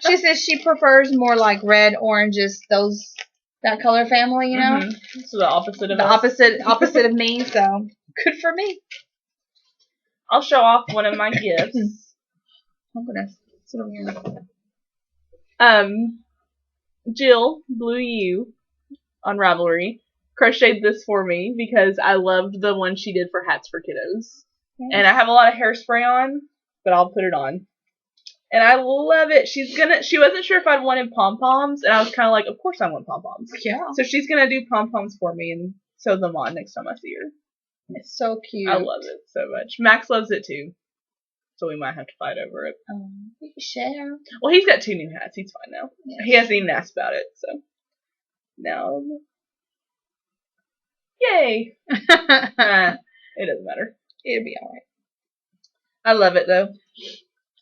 She says she prefers more like red, oranges, that color family, you know.
Mm-hmm. So the opposite of
opposite of me. So good for me.
I'll show off one of my gifts.
Oh goodness, sit over here.
Jill, Blue U on Ravelry, crocheted this for me because I loved the one she did for Hats for Kiddos. Yes. And I have a lot of hairspray on, but I'll put it on. And I love it. She wasn't sure if I'd wanted pom-poms, and I was kind of like, of course I want pom-poms.
Yeah.
So she's going to do pom-poms for me and sew them on next time I see her.
It's so cute.
I love it so much. Max loves it too. So we might have to fight over it.
We can share.
Well, he's got 2 new hats. He's fine now. Yeah. He hasn't even asked about it, so. Now. Yay! It doesn't matter.
It'll be alright.
I love it though.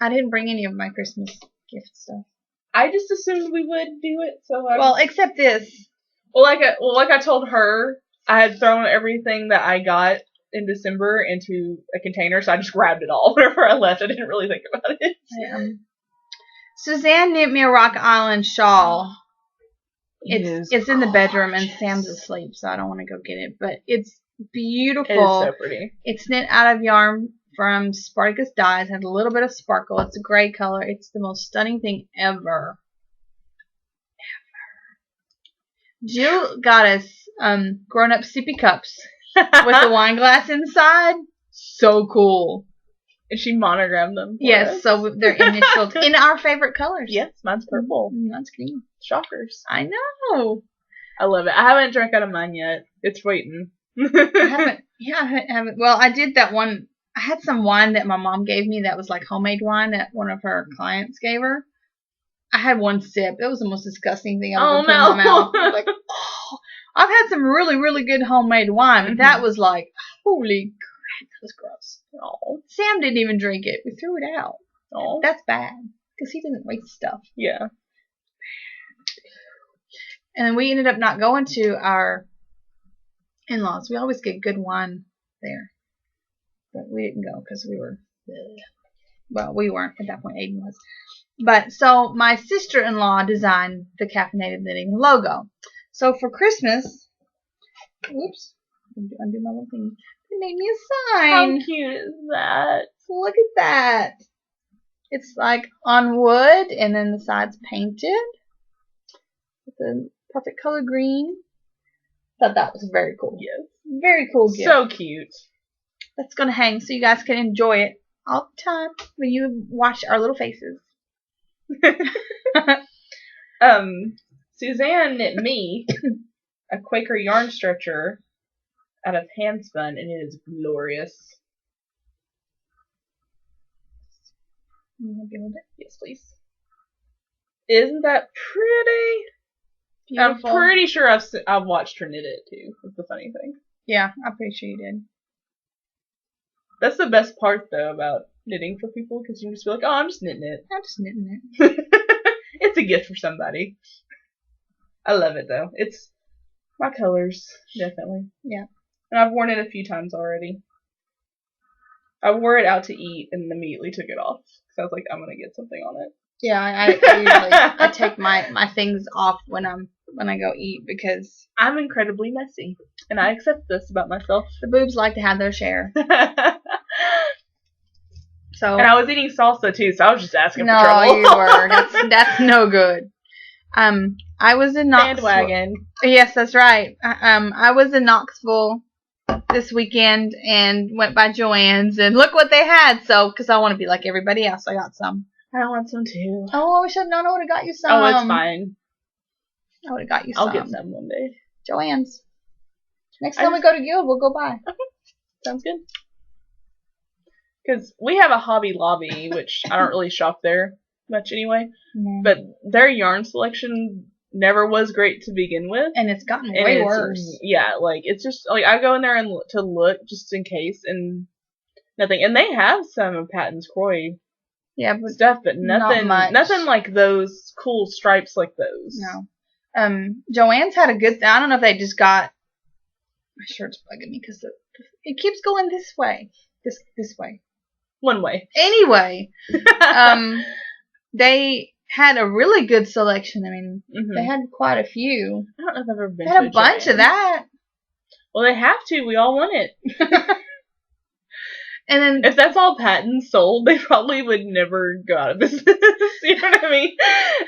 I didn't bring any of my Christmas gift stuff.
I just assumed we would do it, so
well, except this.
Well, like I told her, I had thrown everything that I got in December into a container, so I just grabbed it all whenever I left. I didn't really think about it.
Suzanne knit me a Rock Island shawl. It's in the bedroom, and Sam's asleep, so I don't want to go get it. But it's beautiful.
It is so pretty. It's
knit out of yarn from Spartacus Dyes. Has a little bit of sparkle. It's a gray color. It's the most stunning thing ever. Jill got us grown-up sippy cups with the wine glass inside. So cool.
And she monogrammed them.
Yes, so they're initialed in our favorite colors.
Yes, mine's purple.
Mine's green.
Shockers.
I know.
I love it. I haven't drank out of mine yet. It's waiting.
I haven't. Well, I did that one. I had some wine that my mom gave me that was like homemade wine that one of her clients gave her. I had one sip. It was the most disgusting thing I've ever put in my mouth. I was like, oh. I've had some really, really good homemade wine, but that was like, holy crap, that was gross. Oh. Sam didn't even drink it. We threw it out. Oh. That's bad, because he doesn't waste stuff.
Yeah.
And then we ended up not going to our in-laws. We always get good wine there. But we didn't go because we were, well, we weren't at that point. Aiden was. But so my sister-in-law designed the Caffeinated Knitting logo. So for Christmas, whoops, undo my little thing. They made me a sign.
How cute is that?
Look at that. It's like on wood, and then the sides painted with the perfect color green. Thought that was very cool.
Yes,
very cool gift.
So cute.
That's gonna hang so you guys can enjoy it all the time when you watch our little faces.
Suzanne knit me a Quaker yarn stretcher out of hand spun, and it is glorious. Yes, please. Isn't that pretty? Beautiful. I'm pretty sure I've watched her knit it too. That's the funny thing.
Yeah, I'm pretty sure you did.
That's the best part though about knitting for people, because you can just be like, oh, I'm just knitting it.
I'm just knitting it.
It's a gift for somebody. I love it though. It's my colors, definitely.
Yeah.
And I've worn it a few times already. I wore it out to eat and immediately took it off. Because I was like, I'm going to get something on it.
Yeah, I usually I take my things off when I go eat because
I'm incredibly messy. And I accept this about myself.
The boobs like to have their share. So
And I was eating salsa too, so I was just asking for
no,
trouble.
you were. That's no good. I was in Knoxville.
Bandwagon.
Yes, that's right. I was in Knoxville this weekend and went by Joann's and look what they had. So, because I want to be like everybody else, I got some.
I want some too.
Oh, I wish I'd known. I would have got you some.
Oh, it's fine.
I would have got you some.
I'll get some one day.
Joann's. Next time we go to Guild, we'll go by.
Okay. Sounds good. Because we have a Hobby Lobby, which I don't really shop there much anyway.
Mm-hmm.
But their yarn selection never was great to begin with.
And it's gotten way worse.
Yeah, like, it's just, like, I go in there and to look just in case, and nothing. And they have some of Patton's Croy stuff, but nothing like those cool stripes like those.
No. Joann's had a good, I don't know if they just got, my shirt's bugging me because it keeps going this way. This way.
One way.
Anyway, they had a really good selection. I mean, they had quite a few.
I don't know if I've ever been
to a bunch of that.
Well, they have to. We all want it.
And then,
if that's all Patton sold, they probably would never go out of business. You know what I mean?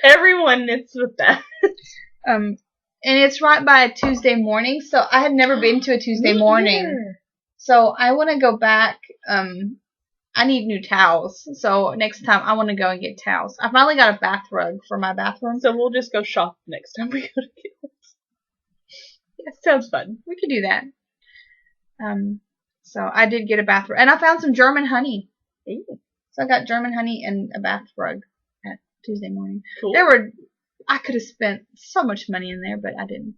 Everyone knits with that.
And it's right by a Tuesday morning, so I had never been to a Tuesday morning.
Either.
So I want to go back. I need new towels, so next time I want to go and get towels. I finally got a bath rug for my bathroom.
So we'll just go shop next time we go to Guild. Yeah, sounds fun.
We could do that. So I did get a bath rug, and I found some German honey.
Ooh.
So I got German honey and a bath rug at Tuesday morning.
Cool.
I could have spent so much money in there, but I didn't.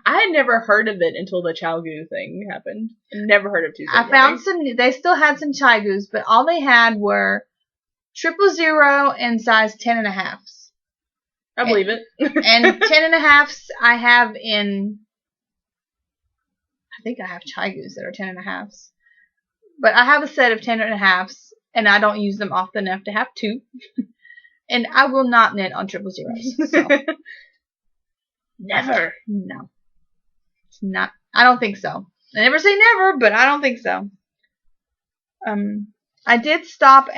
I had never heard of it until the Chalgu thing happened. Never heard of Tuesday
I found some. They still had some Chigus, but all they had were 000 and size 10.5s.
I believe it.
And 10.5s I have in. I think I have Chigus that are 10.5s, but I have a set of 10.5s, and I don't use them often enough to have two. And I will not knit on 000s. So.
Never.
No. It's not. I don't think so. I never say never, but I don't think so. I did stop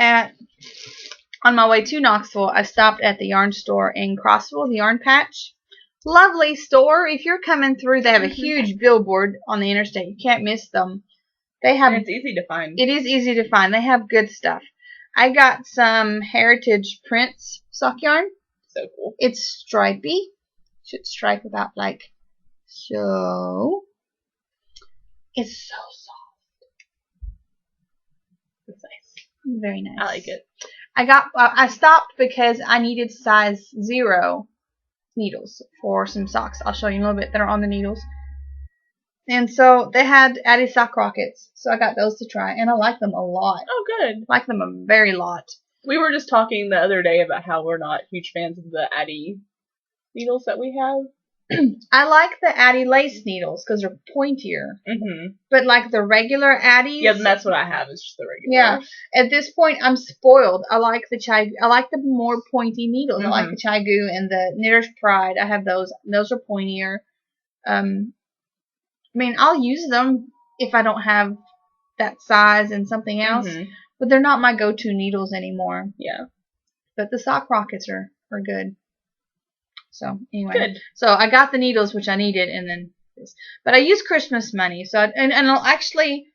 on my way to Knoxville, I stopped at the yarn store in Crossville, the Yarn Patch. Lovely store. If you're coming through, they have a huge billboard on the interstate. You can't miss them. And
it's easy to find.
It is easy to find. They have good stuff. I got some Heritage Prince sock yarn.
So cool.
It's stripy. Should stripe about like so. It's so soft.
It's nice.
Very nice.
I like it.
I stopped because I needed size 0 needles for some socks. I'll show you in a little bit that are on the needles. And so they had Addie sock rockets, so I got those to try, and I like them a lot.
Oh, good.
I like them a very lot.
We were just talking the other day about how we're not huge fans of the Addie needles that we have.
I like the Addie lace needles because they're pointier. But like the regular Addies.
Yeah, that's what I have. It's just the regular.
Yeah. At this point, I'm spoiled. I like the more pointy needles. I like the Chigu and the Knitter's Pride. I have those. Those are pointier. I mean, I'll use them if I don't have that size and something else. But they're not my go-to needles anymore.
Yeah.
But the sock rockets are good. So anyway,
good.
So I got the needles which I needed, and then this. But I used Christmas money, so and actually,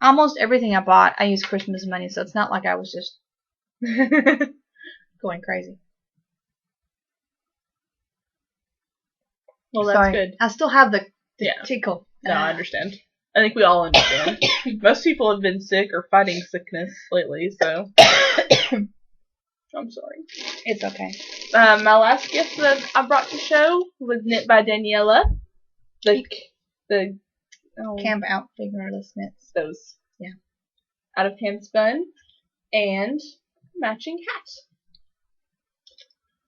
almost everything I bought I used Christmas money, so it's not like I was just going crazy.
Well, that's good.
I still have the tickle.
No, I understand. I think we all understand. Most people have been sick or fighting sickness lately, so. I'm sorry.
It's okay.
My last gift that I brought to show was knit by Daniela. The
Camp Out Fingerless Knits.
Those.
Yeah.
Out of hand spun. And matching hat.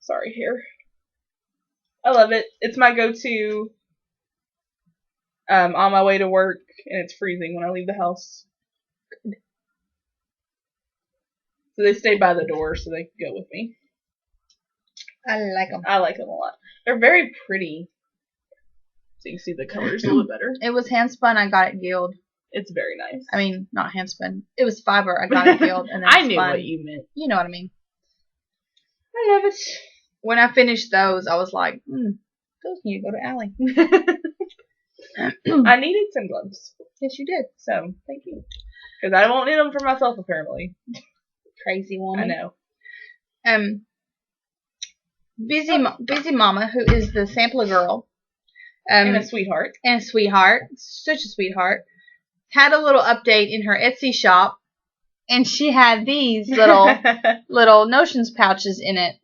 Sorry, here. I love it. It's my go-to on my way to work, and it's freezing when I leave the house. So they stay by the door so they can go with me.
I like them.
I like them a lot. They're very pretty. So you can see the colors a little better.
It was hand spun. I got at Guild.
It's very nice.
I mean, not hand spun. It was fiber. I got it peeled and then
I knew
spun.
what you meant.
You know what I mean.
I love it.
When I finished those, I was like, those need to go to Allie.
I needed some gloves.
Yes, you did.
So, thank you. Because I won't need them for myself, apparently.
Crazy woman.
I know.
Busy Mama, who is the sampler girl.
And a sweetheart.
And a sweetheart. Such a sweetheart. Had a little update in her Etsy shop. And she had these little Notions pouches in it.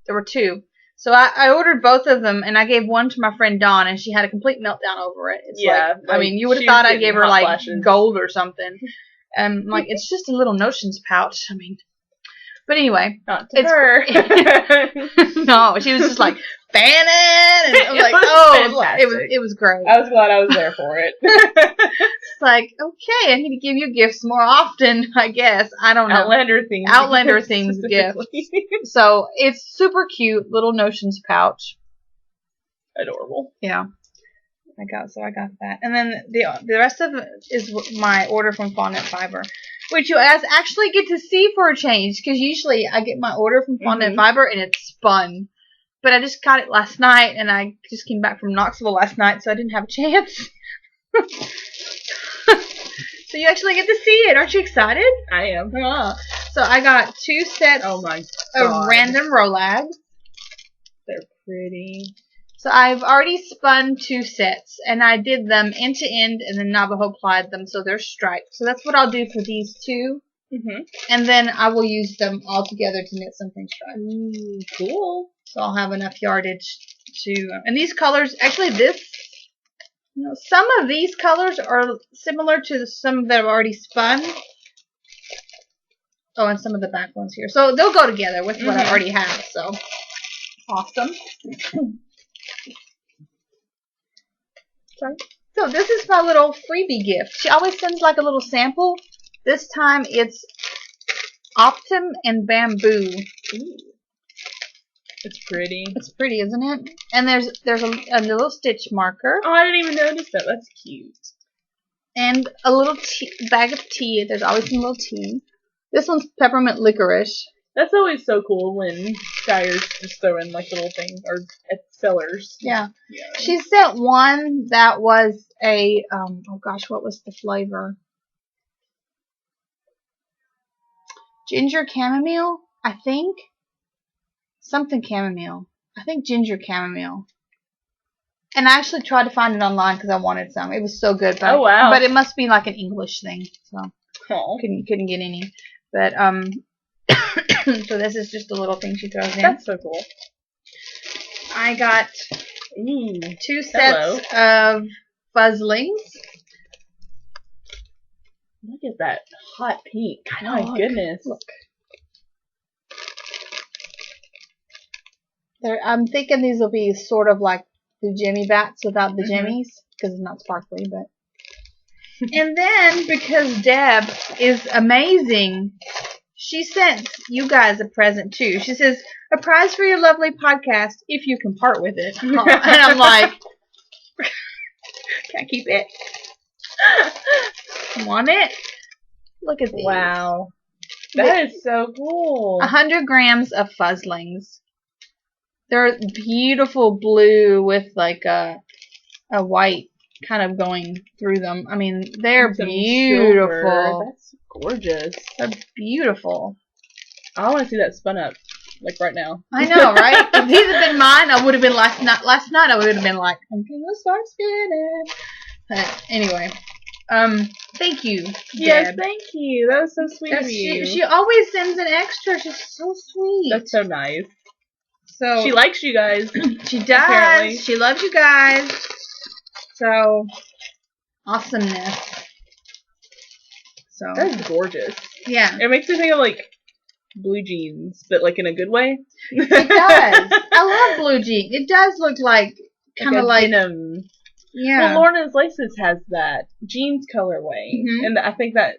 There were 2. So I ordered both of them, and I gave one to my friend Dawn, and she had a complete meltdown over it. It's I mean, you would have thought I gave her like gold or something. Like, it's just a little Notions pouch. I mean, but anyway,
not to her.
No, she was just like fanning, and I was like, it was great.
I was glad I was there for it.
It's like, okay, I need to give you gifts more often, I guess. I don't know. Outlander things gifts. So it's super cute, little Notions pouch.
Adorable.
Yeah. I got that. And then the rest of it is my order from Fondant Fiber, which you actually get to see for a change, because usually I get my order from Fondant Fiber and it's spun. But I just got it last night, and I just came back from Knoxville last night, so I didn't have a chance. So you actually get to see it. Aren't you excited?
I am.
So I got 2 sets of random Rolag.
They're pretty.
So I've already spun 2 sets, and I did them end to end, and then Navajo plied them, so they're striped. So that's what I'll do for these 2. And then I will use them all together to knit something striped.
Cool.
So I'll have enough yardage to... and these colors, actually some of these colors are similar to some that I've already spun. Oh, and some of the back ones here. So they'll go together with what I already have, so... awesome. Sorry. So this is my little freebie gift. She always sends like a little sample. This time it's Optim and Bamboo.
Ooh. It's pretty.
It's pretty, isn't it? And there's a little stitch marker.
Oh, I didn't even notice that. That's cute.
And a little bag of tea. There's always some little tea. This one's peppermint licorice.
That's always so cool when dyers just throw in like little things, or at sellers.
Yeah. She sent one that was a oh gosh, what was the flavor? Ginger chamomile, I think. Something chamomile. I think ginger chamomile. And I actually tried to find it online because I wanted some. It was so good. But,
oh wow!
But it must be like an English thing, so
oh.
couldn't get any. But so this is just a little thing she throws in.
That's so cool.
I got 2 sets of fuzzlings.
Look at that hot pink. Oh my goodness.
Look. I'm thinking these will be sort of like the Jimmy Bats without the jimmies, because it's not sparkly, but. And then, because Deb is amazing, she sent you guys a present too. She says, a prize for your lovely podcast, if you can part with it. And I'm like, can I keep it? Want it? Look at these.
Wow. That is so cool.
100 grams of fuzzlings. They're beautiful blue with like a white kind of going through them. I mean, they're beautiful.
Silver. That's gorgeous.
They're beautiful.
I want to see that spun up, like right now.
I know, right? If these had been mine, I would have been last night. I would have been like, I'm gonna start spinning. But anyway, thank you.
Yes,
Deb.
thank you. That was so sweet of you.
She always sends an extra. She's so sweet.
That's so nice.
So
she likes you guys.
She does.
Apparently.
She loves you guys. So awesomeness. So
that's gorgeous.
Yeah.
It makes me think of like blue jeans, but like in a good way.
It does. I love blue jeans. It does look like kind of like
denim.
Yeah.
Well, Lorna's Laces has that jeans colorway, and I think that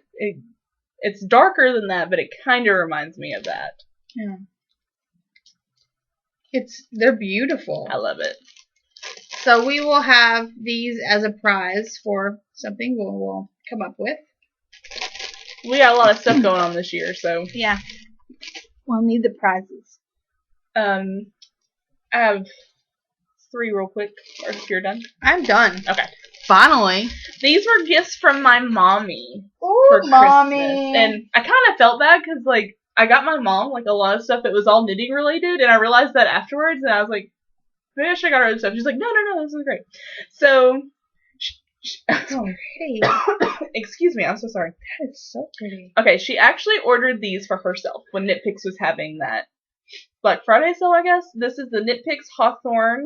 it's darker than that, but it kind of reminds me of that.
Yeah. They're beautiful.
I love it.
So we will have these as a prize for something. We'll come up with.
We got a lot of stuff going on this year, so.
Yeah. We'll need the prizes.
I have 3 real quick, or if you're done.
I'm done.
Okay.
Finally.
These were gifts from my mommy
Ooh,
for
mommy.
Christmas. And I kind of felt bad because, like, I got my mom, like, a lot of stuff that was all knitting related, and I realized that afterwards, and I was like, maybe I should have got her other stuff. She's like, no, this is great. So,
So pretty.
excuse me, I'm so sorry.
That is so pretty.
Okay, she actually ordered these for herself when Knit Picks was having that Black Friday sale, I guess. This is the Knit Picks Hawthorne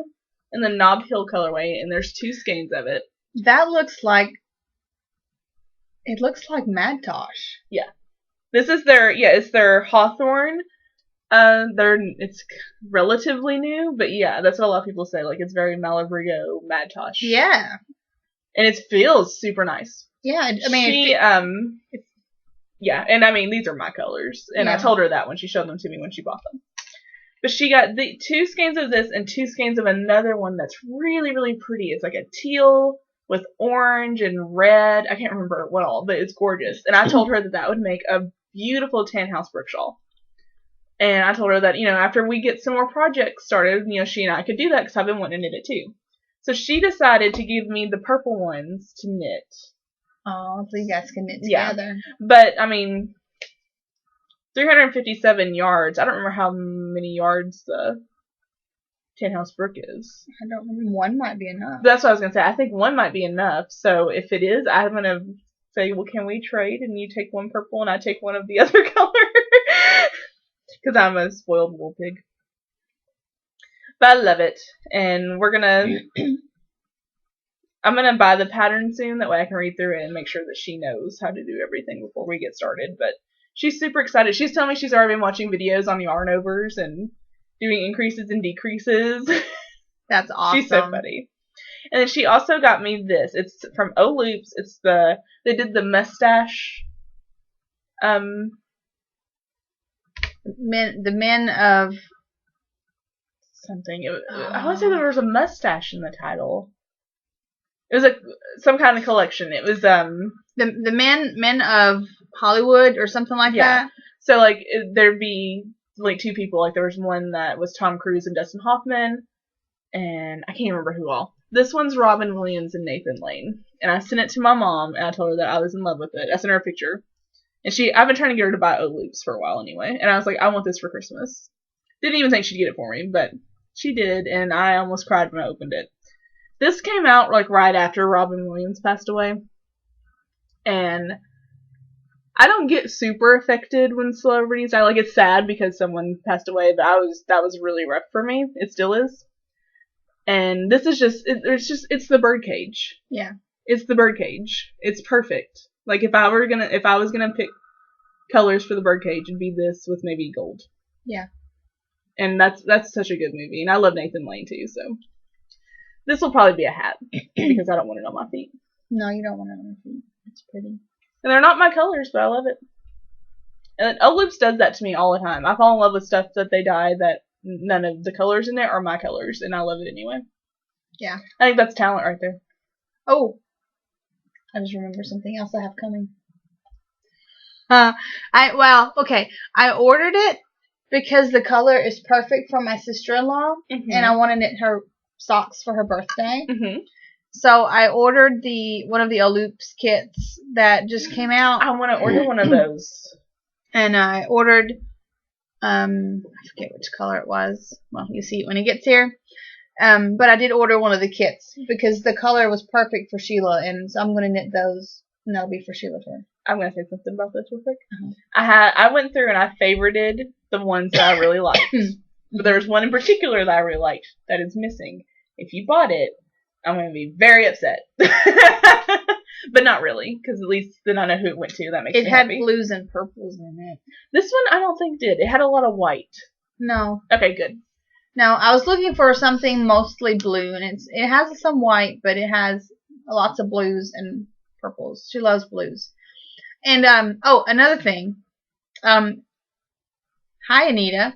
in the Knob Hill colorway, and there's 2 skeins of it.
That looks like, it looks like Madtosh.
Yeah. This is it's their Hawthorne. It's relatively new, but yeah, that's what a lot of people say. Like, it's very Malabrigo Madtosh.
Yeah.
And it feels super nice.
Yeah, I mean,
yeah, and I mean, these are my colors, and I told her that when she showed them to me when she bought them. But she got the 2 skeins of this and 2 skeins of another one that's really, really pretty. It's like a teal with orange and red. I can't remember what all, but it's gorgeous. And I told her that would make a beautiful tan house brick shawl. And I told her that, after we get some more projects started, she and I could do that because I've been wanting to knit it too. So she decided to give me the purple ones to knit.
Oh, so you guys can knit together.
Yeah. But, I mean, 357 yards. I don't remember how many yards the Tin House Brick is.
I don't remember. 1 might be enough.
That's what I was going to say. I think 1 might be enough. So if it is, I'm going to say, well, can we trade? And you take 1 purple and I take 1 of the other color. Because I'm a spoiled little pig. But I love it. And we're going to... I'm going to buy the pattern soon. That way I can read through it and make sure that she knows how to do everything before we get started. But she's super excited. She's telling me she's already been watching videos on yarn overs and doing increases and decreases.
That's awesome.
She's so funny. And then she also got me this. It's from O Loops. It's they did the mustache.
The men of
something. I want to say there was a mustache in the title. It was some kind of collection. It was
the men of Hollywood or something like that.
So like there'd be like 2 people. Like there was one that was Tom Cruise and Dustin Hoffman, and I can't remember who all. This one's Robin Williams and Nathan Lane. And I sent it to my mom, and I told her that I was in love with it. I sent her a picture. And I've been trying to get her to buy O Loops for a while anyway. And I was like, I want this for Christmas. Didn't even think she'd get it for me, but she did, and I almost cried when I opened it. This came out like right after Robin Williams passed away. And I don't get super affected when celebrities die. Like, it's sad because someone passed away, but that was really rough for me. It still is. And this is it's the birdcage.
Yeah.
It's the birdcage. It's perfect. Like, if I was gonna pick colors for the birdcage, it'd be this with maybe gold.
Yeah.
And that's such a good movie. And I love Nathan Lane too, so. This will probably be a hat because I don't want it on my feet.
No, you don't want it on your feet. It's pretty.
And they're not my colors, but I love it. And O Loops does that to me all the time. I fall in love with stuff that they dye that none of the colors in it are my colors, and I love it anyway.
Yeah.
I think that's talent right there.
Oh. I just remember something else I have coming. Okay. I ordered it because the color is perfect for my sister-in-law, and I want to knit her socks for her birthday. So I ordered one of the O Loops kits that just came out.
I want to order one of those.
And I ordered, I forget which color it was. Well, you see it when it gets here. But I did order one of the kits because the color was perfect for Sheila, and so I'm going to knit those, and that'll be for Sheila too.
I'm going to say something about this real quick. I went through and I favorited the ones that I really liked. But there's one in particular that I really liked that is missing. If you bought it, I'm going to be very upset. But not really, because at least then I know who it went to. That makes me happy.
It had blues and purples in it.
This one I don't think did. It had a lot of white.
No.
Okay, good.
No, I was looking for something mostly blue, and it has some white, but it has lots of blues and purples. She loves blues. And another thing. Hi, Anita.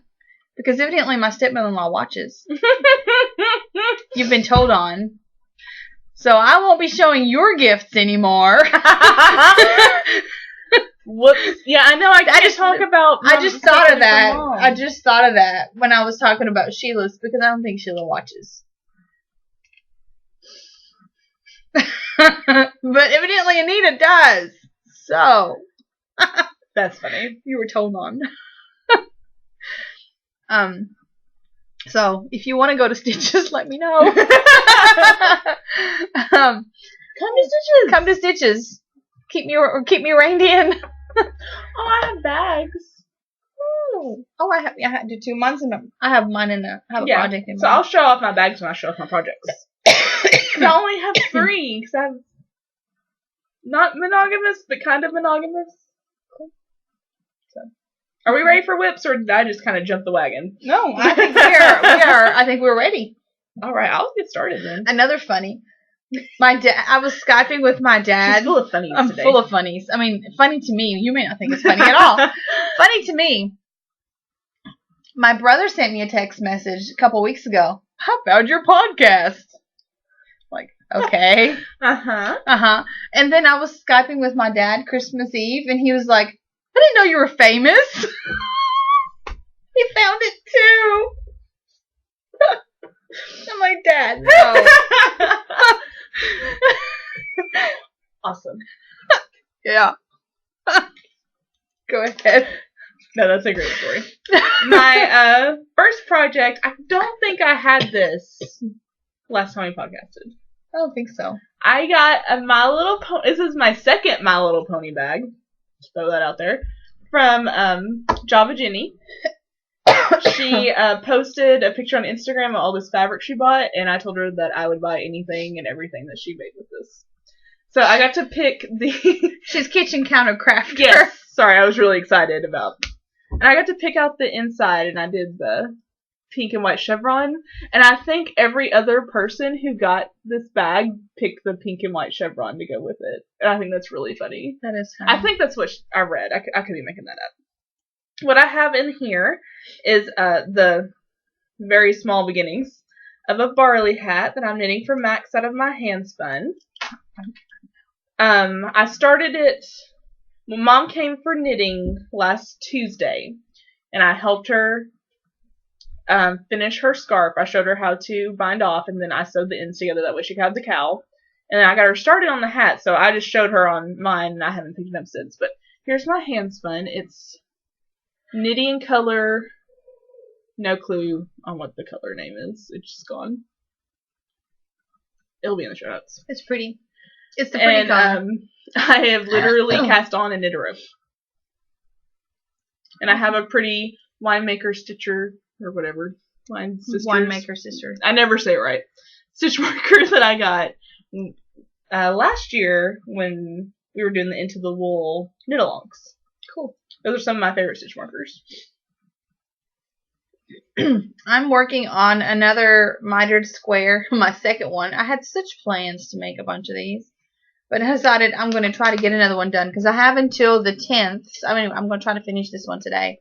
Because evidently my stepmother-in-law watches. You've been told on. So I won't be showing your gifts anymore.
Whoops. Yeah, I know. I just talk about.
I just thought of that. I just thought of that when I was talking about Sheila's because I don't think Sheila watches. But evidently Anita does. So
that's funny.
You were told on. So if you want to go to Stitches, let me know. Come to Stitches. Come to Stitches. Keep me reined in.
Oh, I have bags.
Oh, I do too. I have mine in a project in mine.
So I'll show off my bags when I show off my projects. I only have 3 because I'm not monogamous, but kind of monogamous. Cool. So, are we ready for whips, or did I just kind of jump the wagon?
No, I think we are. I think we're ready.
All right, I'll get started then.
Another funny. My dad. I was Skyping with my dad.
She's full of funnies
I'm
today.
full of funnies. I mean, funny to me. You may not think it's funny at all. Funny to me. My brother sent me a text message a couple weeks ago. I found your podcast. Like, okay. And then I was Skyping with my dad Christmas Eve, and he was like, I didn't know you were famous. He found it too. I'm like, Dad, no.
Awesome.
Yeah. Go ahead.
No, that's a great story. My first project, I don't think I had this last time we podcasted.
I don't think so.
I got a My Little Pony. This is my second My Little Pony bag. Just throw that out there. From Java Jenny. She posted a picture on Instagram of all this fabric she bought, and I told her that I would buy anything and everything that she made with this. So I got to pick the...
She's kitchen counter crafter.
Yes. Sorry, I was really excited about... And I got to pick out the inside, and I did the pink and white chevron. And I think every other person who got this bag picked the pink and white chevron to go with it. And I think that's really funny.
That is funny.
I think that's what I read. I could be making that up. What I have in here is the very small beginnings of a barley hat that I'm knitting for Max out of my hand spun. I started it when Mom came for knitting last Tuesday, and I helped her finish her scarf. I showed her how to bind off, and then I sewed the ends together. That way she could have the cowl. And then I got her started on the hat, so I just showed her on mine, and I haven't picked it up since. But here's my hand spun. It's knitting color. No clue on what the color name is. It's just gone. It'll be in the show notes.
It's pretty. It's the pretty color.
I have literally cast on and knit a rope. And I have a pretty winemaker stitcher, or whatever.
Winemaker sister.
I never say it right. Stitch marker that I got last year when we were doing the Into the Wool knit-alongs. Cool. Those are some of my favorite stitch markers.
I'm working on another mitered square, my second one. I had such plans to make a bunch of these, but I decided I'm going to try to get another one done because I have until the 10th. I mean, I'm going to try to finish this one today.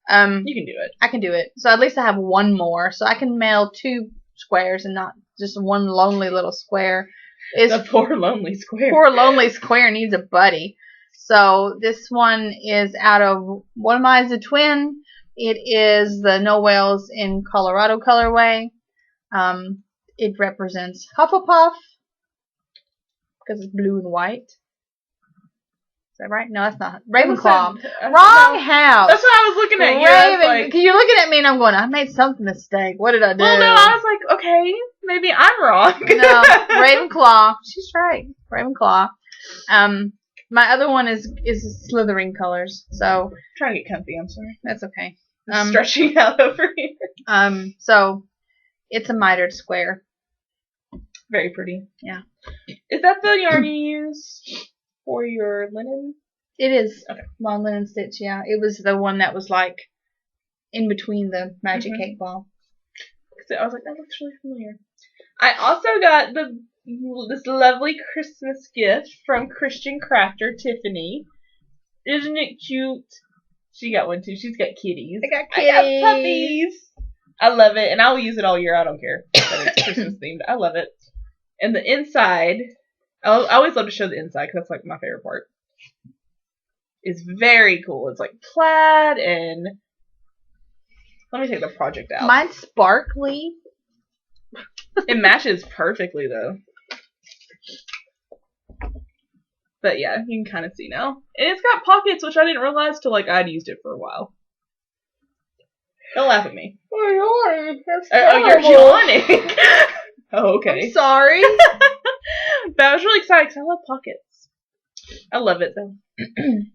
You can do it.
I can do it. So at least I have one more, so I can mail 2 squares and not just one lonely little square.
The poor lonely square.
Poor lonely square needs a buddy. So this one is out of One Am I the Twin. It is the Noel's in Colorado colorway. It represents Hufflepuff because it's blue and white. Is that right? No, that's not. Ravenclaw. Wrong house.
That's what I was looking at.
Because you're looking at me and I'm going, I made some mistake. What did I do?
Well, no, I was like, okay, maybe I'm wrong.
No, Ravenclaw. She's right. Ravenclaw. My other one is Slytherin colors. So
I'm trying to get comfy. I'm sorry.
That's okay.
Stretching out over here.
So it's a mitered square.
Very pretty.
Yeah.
Is that the yarn you use for your linen?
It is.
Okay.
Long linen stitch, yeah. It was the one that was like in between the magic cake ball.
I was like, that looks really familiar. I also got this lovely Christmas gift from Christian crafter Tiffany. Isn't it cute? She got one too. She's got kitties.
I got kitties.
I got puppies. I love it, and I will use it all year. I don't care that it's Christmas themed. I love it. And the inside, I always love to show the inside because that's like my favorite part. Is very cool. It's like plaid and let me take the project out.
Mine's sparkly.
It matches perfectly though. But yeah, you can kind of see now. And it's got pockets, which I didn't realize till like I'd used it for a while. Don't laugh at me.
Oh,
You're yawning. Oh, okay.
I'm sorry.
But I was really excited because I love pockets. I love it though.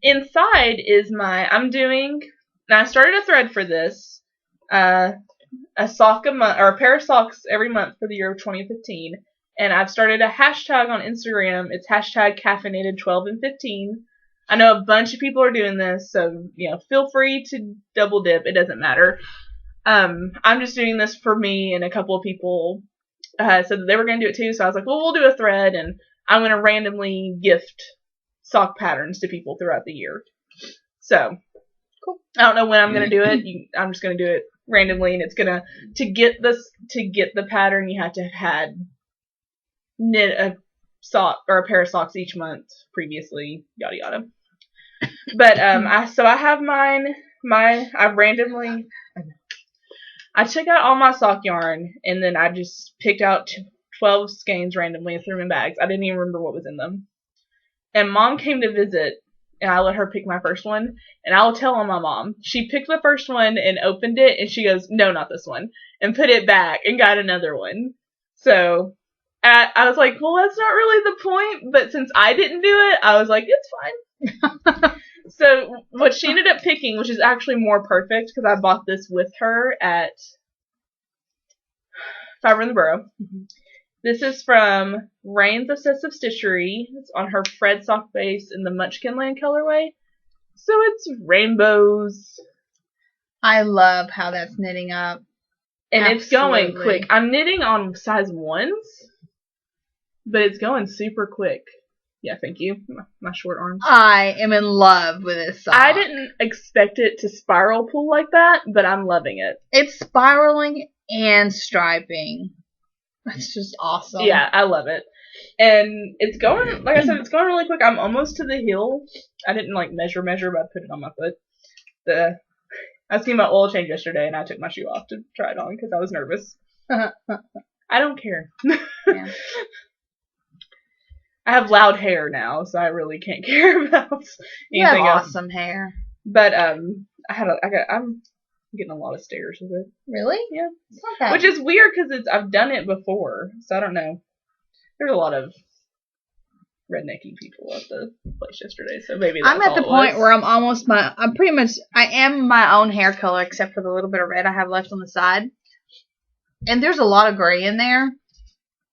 Inside is I started a thread for this. A sock a month, or a pair of socks every month for the year of 2015. And I've started a hashtag on Instagram. It's hashtag caffeinated12 and 15. I know a bunch of people are doing this, so feel free to double dip. It doesn't matter. I'm just doing this for me, and a couple of people said that they were going to do it too. So I was like, well, we'll do a thread, and I'm going to randomly gift sock patterns to people throughout the year. So cool. I don't know when I'm going to do it. I'm just going to do it randomly, and it's gonna to get the pattern, you have to have had knit a sock or a pair of socks each month previously, yada yada. But I have mine. I took out all my sock yarn, and then I just picked out 12 skeins randomly and threw them in bags. I didn't even remember what was in them. And Mom came to visit, and I let her pick my first one. And I will tell on my mom. She picked the first one and opened it, and she goes, "No, not this one," and put it back and got another one. So I was like, well, that's not really the point. But since I didn't do it, I was like, it's fine. So what she ended up picking, which is actually more perfect because I bought this with her at Fiber in the Borough. Mm-hmm. This is from Rain's Obsessive Stitchery. It's on her Fred sock base in the Munchkinland colorway. So it's rainbows.
I love how that's knitting up.
And Absolutely. It's going quick. I'm knitting on size 1s, but it's going super quick. Yeah, thank you. My short arms.
I am in love with this sock.
I didn't expect it to spiral pull like that, but I'm loving it.
It's spiraling and striping. That's just awesome.
Yeah, I love it. And it's going, like I said, it's going really quick. I'm almost to the heel. I didn't measure, but I put it on my foot. I was getting my oil change yesterday, and I took my shoe off to try it on because I was nervous. I don't care. Yeah. I have loud hair now, so I really can't care about anything
you have
else.
Awesome hair.
But I'm getting a lot of stares with it.
Really?
Yeah.
It's not bad.
Which is weird because I've done it before, so I don't know. There's a lot of rednecky people at the place yesterday, so maybe that's
I'm at the point where I am my own hair color except for the little bit of red I have left on the side. And there's a lot of gray in there.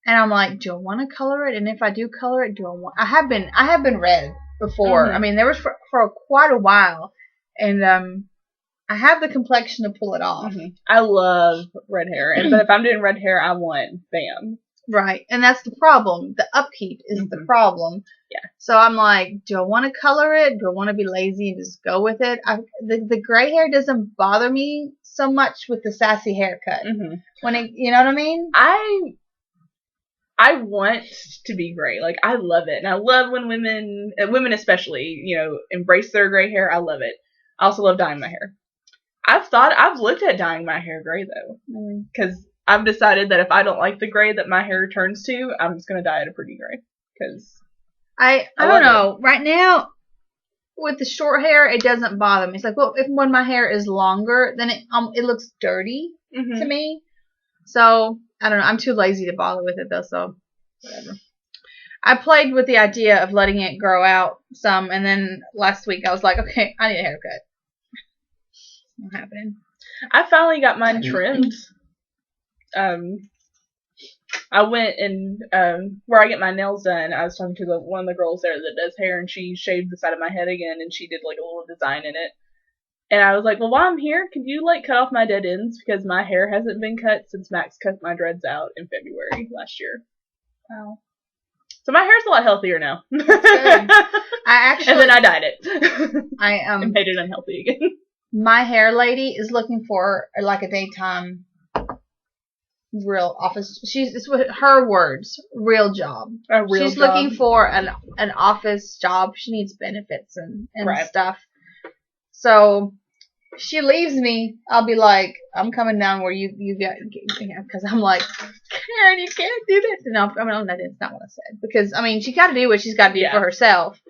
And I'm like, do I want to color it? And if I do color it, I have been red before. Mm-hmm. I mean, there was for quite a while. And I have the complexion to pull it off.
Mm-hmm. I love red hair. But if I'm doing red hair, I want bam.
Right. And that's the problem. The upkeep is the problem.
Yeah.
So I'm like, do I want to color it? Do I want to be lazy and just go with it? The gray hair doesn't bother me so much with the sassy haircut. Mm-hmm. You know what I mean?
I want to be gray. Like, I love it. And I love when women especially, embrace their gray hair. I love it. I also love dyeing my hair. I've looked at dyeing my hair gray, though. Because I've decided that if I don't like the gray that my hair turns to, I'm just going to dye it a pretty gray. Because
I don't know. It. Right now, with the short hair, it doesn't bother me. It's like, well, when my hair is longer, then it looks dirty to me. So I don't know. I'm too lazy to bother with it though, so whatever. I played with the idea of letting it grow out some, and then last week I was like, okay, I need a haircut. It's not happening.
I finally got mine trimmed. I went and where I get my nails done, I was talking to one of the girls there that does hair, and she shaved the side of my head again, and she did like a little design in it. And I was like, well, while I'm here, could you cut off my dead ends? Because my hair hasn't been cut since Max cut my dreads out in February last year.
Wow.
So my hair's a lot healthier now.
That's good.
And then I dyed it.
And
made it unhealthy again.
My hair lady is looking for a daytime real office. It's with her words, real job.
A real
She's
job.
looking for an office job. She needs benefits and
Right.
stuff. So she leaves me. I'll be like, I'm coming down where you got, because I'm like, Karen, you can't do this. No, I mean, that's not what I said. Because I mean, she got to do what she's got to do for herself.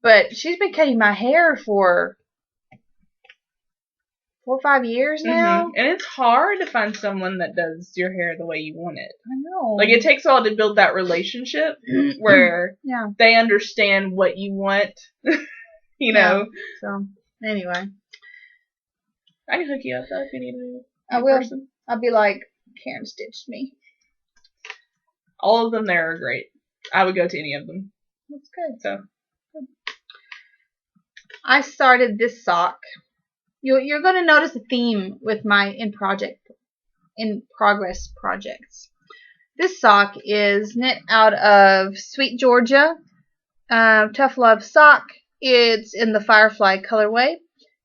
But she's been cutting my hair for 4 or 5 years now.
And it's hard to find someone that does your hair the way you want it.
I know.
Like, it takes a while to build that relationship where they understand what you want, you know.
So, anyway.
I can hook you up, though, if you need me.
I will. I'll be like, Karen stitched me.
All of them there are great. I would go to any of them.
That's good.
So,
I started this sock. You're going to notice a theme with my in progress projects. This sock is knit out of Sweet Georgia Tough Love sock. It's in the Firefly colorway.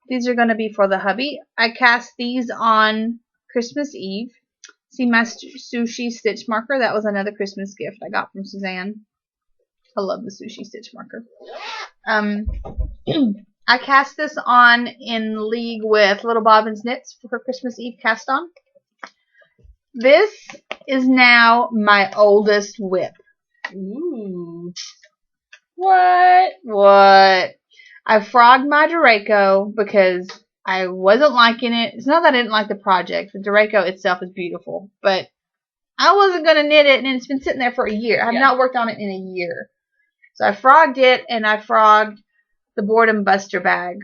These are going to be for the hubby. I cast these on Christmas Eve. See my sushi stitch marker? That was another Christmas gift I got from Suzanne. I love the sushi stitch marker. I cast this on in league with Little Bobbin's Knits for her Christmas Eve cast on. This is now my oldest whip.
Ooh. What?
I frogged my Draco because I wasn't liking it. It's not that I didn't like the project. The Draco itself is beautiful, but I wasn't going to knit it, and it's been sitting there for a year. I have not worked on it in a year. So I frogged it, and I frogged the Boredom Buster bag,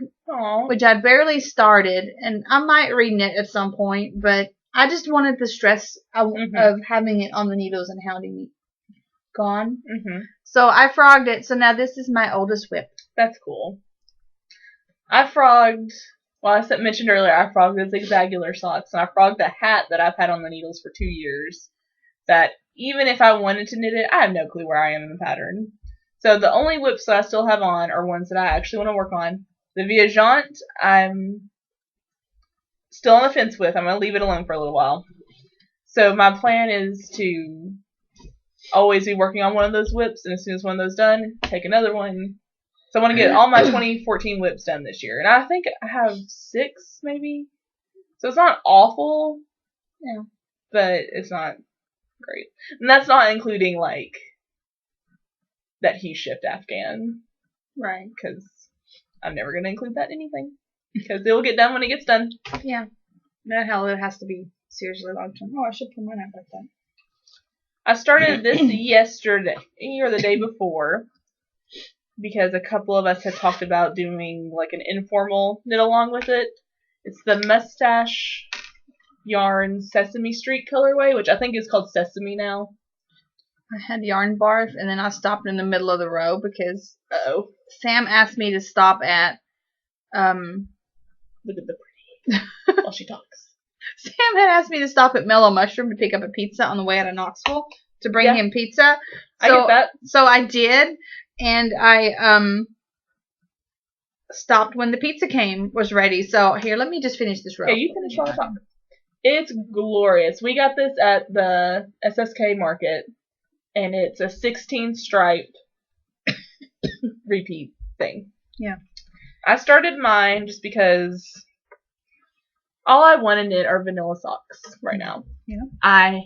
which I barely started, and I might reknit at some point, but I just wanted the stress of having it on the needles and hounding me gone. So I frogged it, so now this is my oldest whip.
That's cool. I frogged, well, I mentioned earlier, I frogged the zigzagular socks, and I frogged the hat that I've had on the needles for 2 years, that even if I wanted to knit it, I have no clue where I am in the pattern. So the only whips that I still have on are ones that I actually want to work on. The Viajante, I'm still on the fence with. I'm going to leave it alone for a little while. So my plan is to always be working on one of those whips, and as soon as one of those done, take another one. So I want to get all my 2014 whips done this year. And I think I have 6, maybe. So it's not awful.
Yeah.
But it's not great. And that's not including, like, that he shipped Afghan.
Right.
Because I'm never going to include that in anything. Because it will get done when it gets done.
Yeah. No, hell, it has to be seriously long term. Oh, I should put mine out like that.
I started this yesterday, or the day before, because a couple of us had talked about doing, like, an informal knit along with it. It's the Mustache Yarn Sesame Street colorway, which I think is called Sesame now.
I had yarn barf, and then I stopped in the middle of the row because Sam asked me to stop at
look at the pretty while she talks.
Sam had asked me to stop at Mellow Mushroom to pick up a pizza on the way out of Knoxville to bring him pizza.
So, I get that.
So I did, and I stopped when the pizza was ready. So here, let me just finish this row.
Okay, you finish while I talk. It's glorious. We got this at the SSK market, and it's a 16 stripe repeat thing.
Yeah.
I started mine just because all I want to knit are vanilla socks right now.
Yeah.
I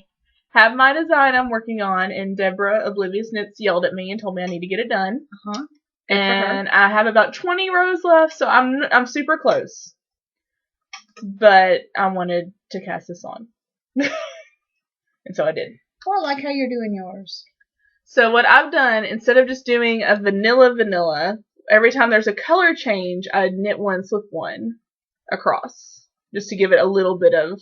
have my design I'm working on, and Deborah Oblivious Knits yelled at me and told me I need to get it done. And I have about 20 rows left, so I'm super close. But I wanted to cast this on. And so I did.
Well, I like how you're doing yours.
So what I've done, instead of just doing a vanilla, every time there's a color change, I knit one, slip one across, just to give it a little bit of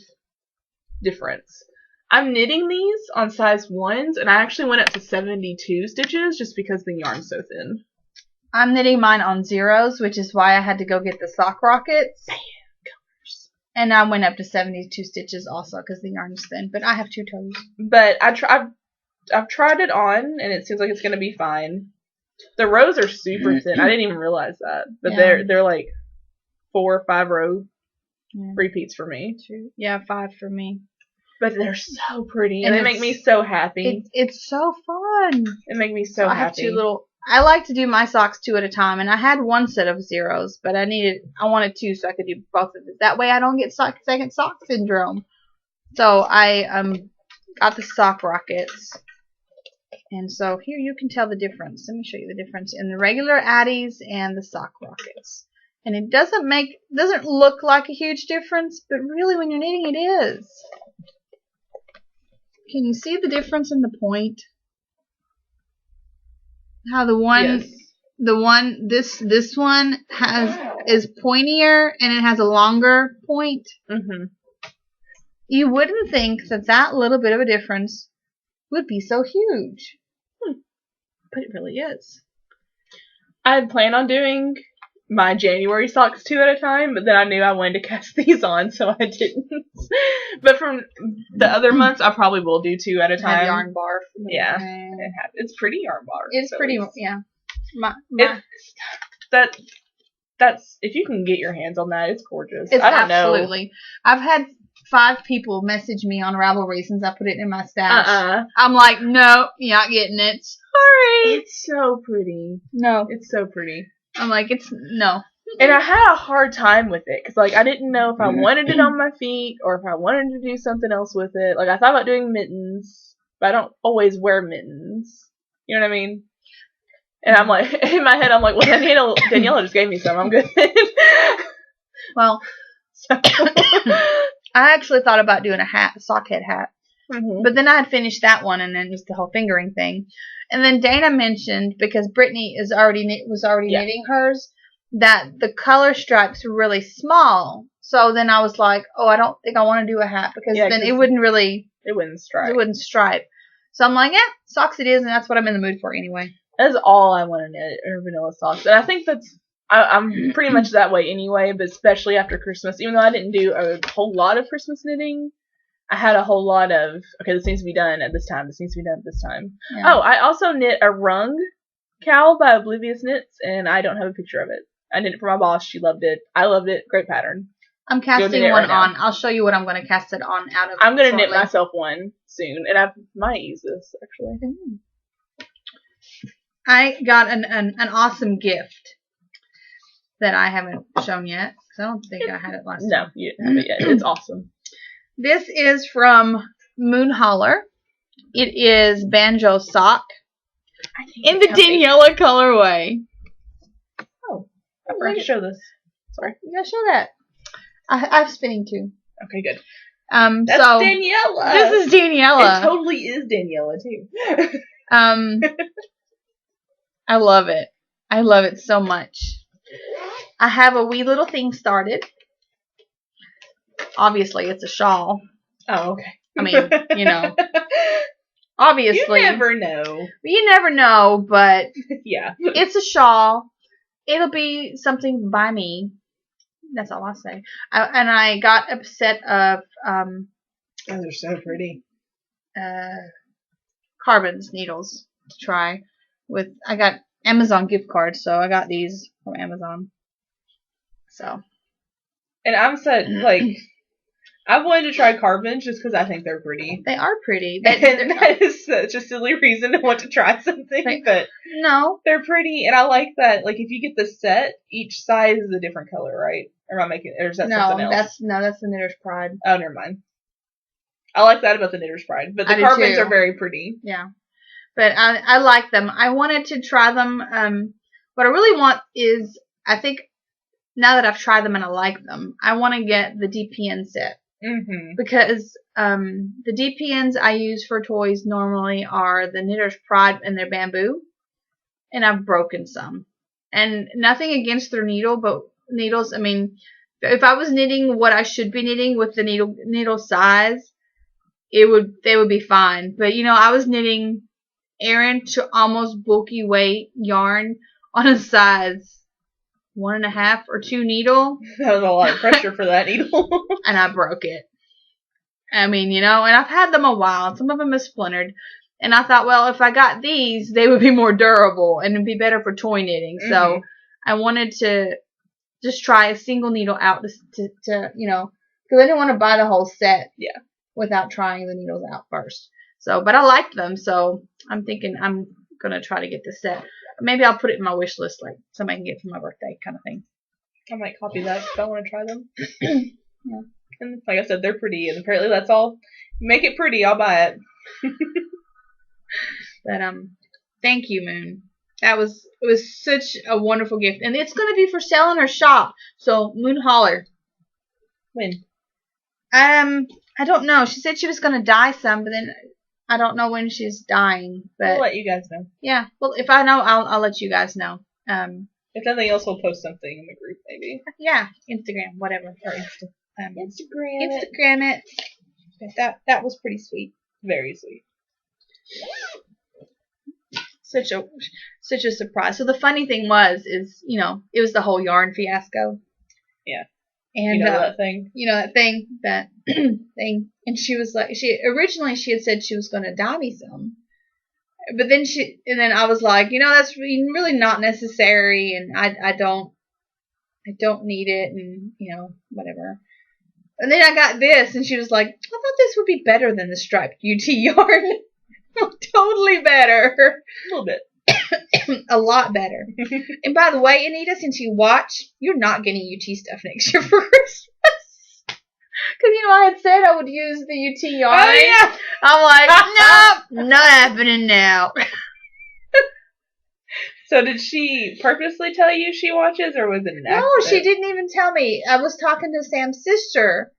difference. I'm knitting these on size 1s, and I actually went up to 72 stitches just because the yarn's so thin.
I'm knitting mine on 0s, which is why I had to go get the sock rockets.
Bam, colors.
And I went up to 72 stitches also because the yarn is thin, but I have 2 toes.
But I've tried it on, and it seems like it's going to be fine. The rows are super thin. I didn't even realize that. But they're like 4 or 5 row repeats for me.
2. Yeah, 5 for me.
But they're so pretty,
And
and they make me so happy.
It's so fun.
It make me so
I have
happy.
I like to do my socks 2 at a time, and I had one set of zeros, but I wanted 2 so I could do both of them. That way I don't get second sock syndrome. So I got the sock rockets. And so here you can tell the difference. Let me show you the difference in the regular Addies and the sock rockets. And it doesn't look like a huge difference, but really when you're knitting it is. Can you see the difference in the point? How this one is pointier and it has a longer point.
Mm-hmm.
You wouldn't think that little bit of a difference would be so huge. But it really is.
I had planned on doing my January socks 2 at a time, but then I knew I wanted to cast these on, so I didn't. But from the other months, I probably will do 2 at a time.
Have yarn bar.
Yeah, it's pretty yarn bar.
It's so pretty. Yeah.
That's if you can get your hands on that, it's gorgeous.
It's
I don't
absolutely. Know. I've had 5 people message me on Ravelry since I put it in my stash. I'm like, no, you're not getting it. Sorry.
It's so pretty.
No,
it's so pretty.
I'm like, no.
And I had a hard time with it because, like, I didn't know if I wanted it on my feet or if I wanted to do something else with it. Like, I thought about doing mittens, but I don't always wear mittens. You know what I mean? And I'm like, in my head, I'm like, well, Daniela just gave me some. I'm good.
Well, so. I actually thought about doing a sock head hat. Mm-hmm. But then I had finished that one, and then just the whole fingering thing. And then Dana mentioned, because Brittany was already knitting hers, that the color stripes were really small. So then I was like, oh, I don't think I want to do a hat, because then it wouldn't stripe. So I'm like, yeah, socks it is, and that's what I'm in the mood for anyway.
That's all I want to knit are vanilla socks. And I think I'm pretty much that way anyway, but especially after Christmas. Even though I didn't do a whole lot of Christmas knitting, I had a whole lot of, okay, this needs to be done at this time. This needs to be done at this time. Yeah. Oh, I also knit a rung cowl by Oblivious Knits, and I don't have a picture of it. I knit it for my boss. She loved it. I loved it. Great pattern.
I'm casting one on. I'll show you what I'm going to cast it on out of.
I'm going to knit myself one soon, and I might use this, actually.
I got an awesome gift that I haven't shown yet, because I don't think I had it last time.
No, you didn't have it yet. It's awesome.
This is from Moon Holler. It is Banjo Sock in the Daniela colorway.
Oh, I forgot to show this. Sorry.
You gotta show that. I have spinning too.
Okay, good.
That's
Daniela.
This is Daniela.
It totally is Daniela too.
I love it. I love it so much. I have a wee little thing started. Obviously, it's a shawl.
Oh, okay.
I mean, you know. Obviously.
You never know.
You never know, but
yeah.
It's a shawl. It'll be something by me. That's all I'll say. And I got a set of
those are so pretty.
Carbons needles to try with. I got Amazon gift cards, so I got these from Amazon. So.
And I'm set like. I wanted to try carbons just because I think they're pretty.
They are pretty.
And that is such a silly reason to want to try something, but
no,
they're pretty, and I like that. Like if you get the set, each size is a different color, right? Or am I making? Or is that something else?
That's the Knitter's Pride.
Oh, never mind. I like that about the Knitter's Pride, but the carbons are very pretty.
Yeah, but I like them. I wanted to try them. What I really want is, I think now that I've tried them and I like them, I want to get the DPN set.
Mm-hmm.
Because the DPNs I use for toys normally are the Knitter's Pride and their bamboo, and I've broken some. And nothing against their needles. I mean, if I was knitting what I should be knitting with the needle size, they would be fine. But you know, I was knitting Aran to almost bulky weight yarn on a size 1.5 or 2 needle.
That was a lot of pressure for that needle.
And I broke it. I mean, you know, and I've had them a while. Some of them have splintered. And I thought, well, if I got these, they would be more durable and it'd be better for toy knitting. Mm-hmm. So I wanted to just try a single needle out to you know, because I didn't want to buy the whole set.
Yeah.
without trying the needles out first. So, but I liked them, so I'm thinking I'm gonna try to get this set. Maybe I'll put it in my wish list, like somebody can get for my birthday, kind of thing.
I might copy that if I want to try them.
Yeah.
And like I said, they're pretty, and apparently that's all. Make it pretty, I'll buy it.
But thank you, Moon. It was such a wonderful gift, and it's gonna be for sale in her shop. So Moon, holler.
When?
I don't know. She said she was gonna dye some, but then I don't know when she's dying. But
I'll let you guys know.
Yeah. Well, if I know, I'll let you guys know.
If nothing else, we'll post something in the group, maybe.
Yeah, Instagram, whatever, or
Instagram
it. That was pretty sweet.
Very sweet.
Such a surprise. So the funny thing is it was the whole yarn fiasco.
Yeah.
And
you know that thing.
You know that thing, that thing. And she was like, originally she had said she was going to dye me some. But then I was like, that's really not necessary, and I don't need it, and whatever. And then I got this, and she was like, I thought this would be better than the striped UT yarn. Totally better.
A little bit.
A lot better. And by the way, Anita, since you watch, you're not getting UT stuff next year for Christmas. Because, I had said I would use the UT yarn.
Oh, yeah.
I'm like, nope, not happening now.
So did she purposely tell you she watches, or was it an accident?
No, she didn't even tell me. I was talking to Sam's sister.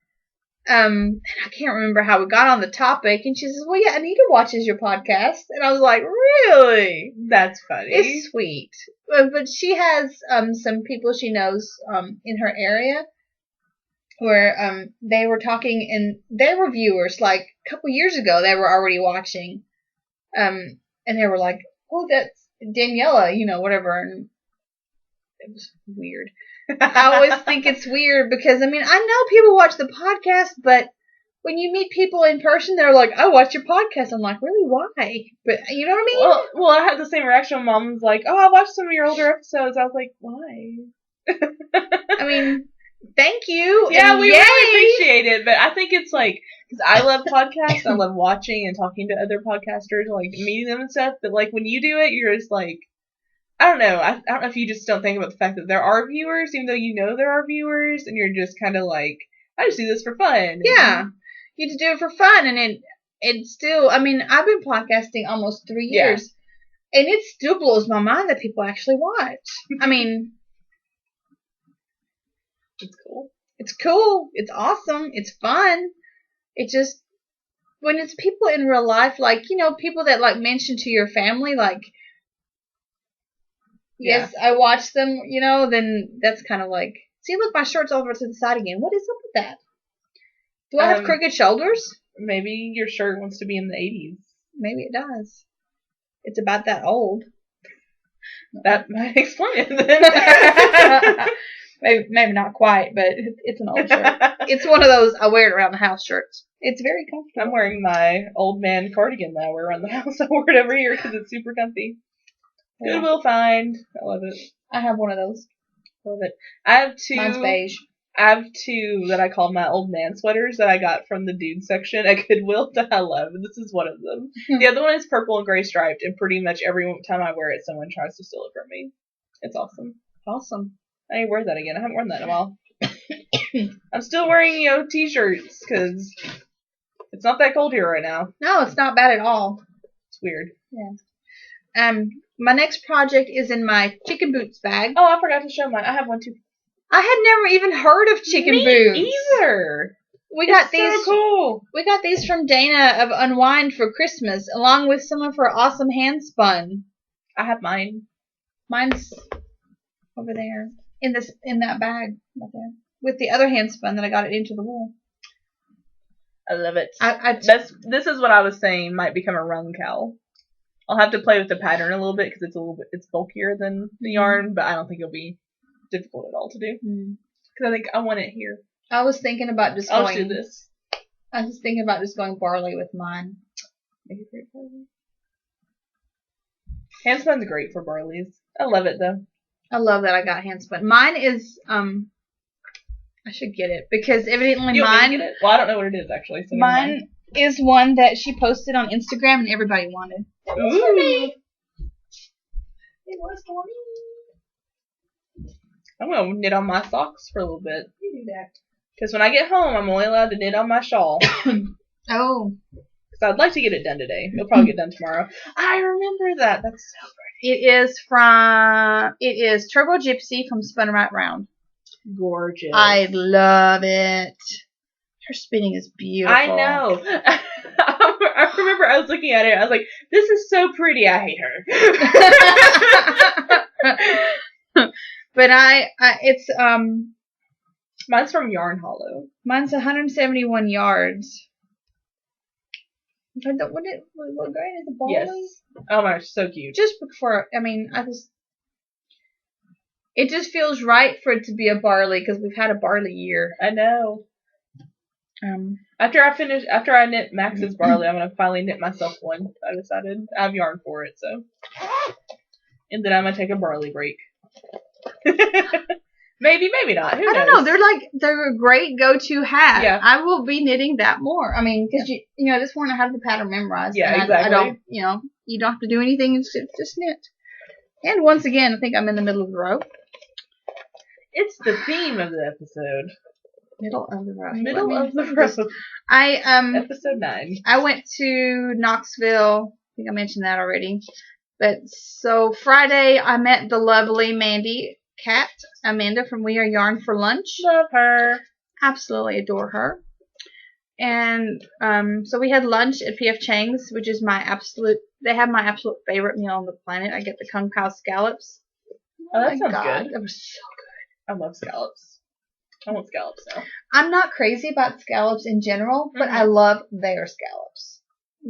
And I can't remember how we got on the topic. And she says, well, yeah, Anita watches your podcast. And I was like, really?
That's funny.
It's sweet. But she has some people she knows in her area where they were talking, and they were viewers. Like a couple years ago, they were already watching. And they were like, oh, that's Daniela, whatever. And it was weird. I always think it's weird because, I know people watch the podcast, but when you meet people in person, they're like, I watch your podcast. I'm like, really, why? But you know what I mean?
Well, I had the same reaction when Mom was like, oh, I watched some of your older episodes. I was like, why?
Thank you.
Yeah, we really appreciate it, but I think it's like, because I love podcasts, I love watching and talking to other podcasters, like meeting them and stuff, but like when you do it, you're just like, I don't know. I don't know if you just don't think about the fact that there are viewers, even though there are viewers, and you're just kind of like, I just do this for fun.
Yeah, you just do it for fun, and it still. I've been podcasting almost 3 years, and it still blows my mind that people actually watch.
It's cool.
It's cool. It's awesome. It's fun. It just when it's people in real life, like people that like mention to your family, like. Yes, I watch them, then that's kind of like, see, look, my shirt's over to the side again. What is up with that? Do I have crooked shoulders?
Maybe your shirt wants to be in the 80s.
Maybe it does. It's about that old.
That might explain it then.
maybe not quite, but it's an old shirt. It's one of those I wear it around the house shirts. It's very comfortable.
I'm wearing my old man cardigan that I wear around the house. I wear it every year because it's super comfy. Goodwill find. I love it.
I have one of those.
Love it. I have two.
Mine's beige.
I have two that I call my old man sweaters that I got from the dude section at Goodwill that I love. And this is one of them. The other one is purple and gray striped, and pretty much every time I wear it, someone tries to steal it from me. It's awesome.
Awesome.
I need to wear that again. I haven't worn that in a while. I'm still wearing, t-shirts because it's not that cold here right now.
No, it's not bad at all.
It's weird.
Yeah. My next project is in my chicken boots bag.
Oh, I forgot to show mine. I have one too.
I had never even heard of chicken boots.
Me either.
We got
these. So cool.
We got these from Dana of Unwind for Christmas, along with some of her awesome hand spun.
I have mine.
Mine's over there in that bag right there with the other hand spun that I got it into the wool.
I love it. This is what I was saying might become a rung cowl. I'll have to play with the pattern a little bit because it's bulkier than the yarn, but I don't think it'll be difficult at all to do. Because I think I want it here.
I was thinking about just
I'll do this.
I was thinking about just going barley with mine.
Make it great barley. Handspun's great for barleys. I love it though.
I love that I got handspun. Mine is I should get it because evidently
You want me to
mine.
get it? Well, I don't know what it is actually. So never mind.
Mine is one that she posted on Instagram and everybody wanted. It was for me. It was for me.
I'm gonna knit on my socks for a little bit.
You do that.
Because when I get home, I'm only allowed to knit on my shawl.
Oh.
Because I'd like to get it done today. It'll probably get done tomorrow. I remember that. That's so pretty.
It is Turbo Gypsy from Spun Right Round.
Gorgeous.
I love it. Her spinning is beautiful.
I know. I remember I was looking at it. I was like, this is so pretty. I hate her.
But it's
Mine's from Yarn Hollow.
Mine's 171 yards. But would it look great as a barley?
Yes. Oh my gosh, so cute.
Just before, it just feels right for it to be a barley because we've had a barley year.
I know. After I knit Max's barley, I'm gonna finally knit myself one. I decided I have yarn for it, so. And then I'm gonna take a barley break. Maybe not. Who knows?
I don't know. They're a great go-to hat.
Yeah.
I will be knitting that more. I mean, because you know, this morning I have the pattern memorized.
Yeah,
and
exactly.
I don't, you don't have to do anything. Just knit. And once again, I think I'm in the middle of the row.
It's the theme of the episode.
Middle of the row.
Middle of the row. Episode 9.
I went to Knoxville. I think I mentioned that already. But so Friday I met the lovely Amanda from We Are Yarn for lunch.
Love her.
Absolutely adore her. And so we had lunch at P.F. Chang's, which is they have my absolute favorite meal on the planet. I get the Kung Pao scallops.
Oh, that sounds good.
That was so good.
I love scallops. I want scallops now.
I'm not crazy about scallops in general, but I love their scallops.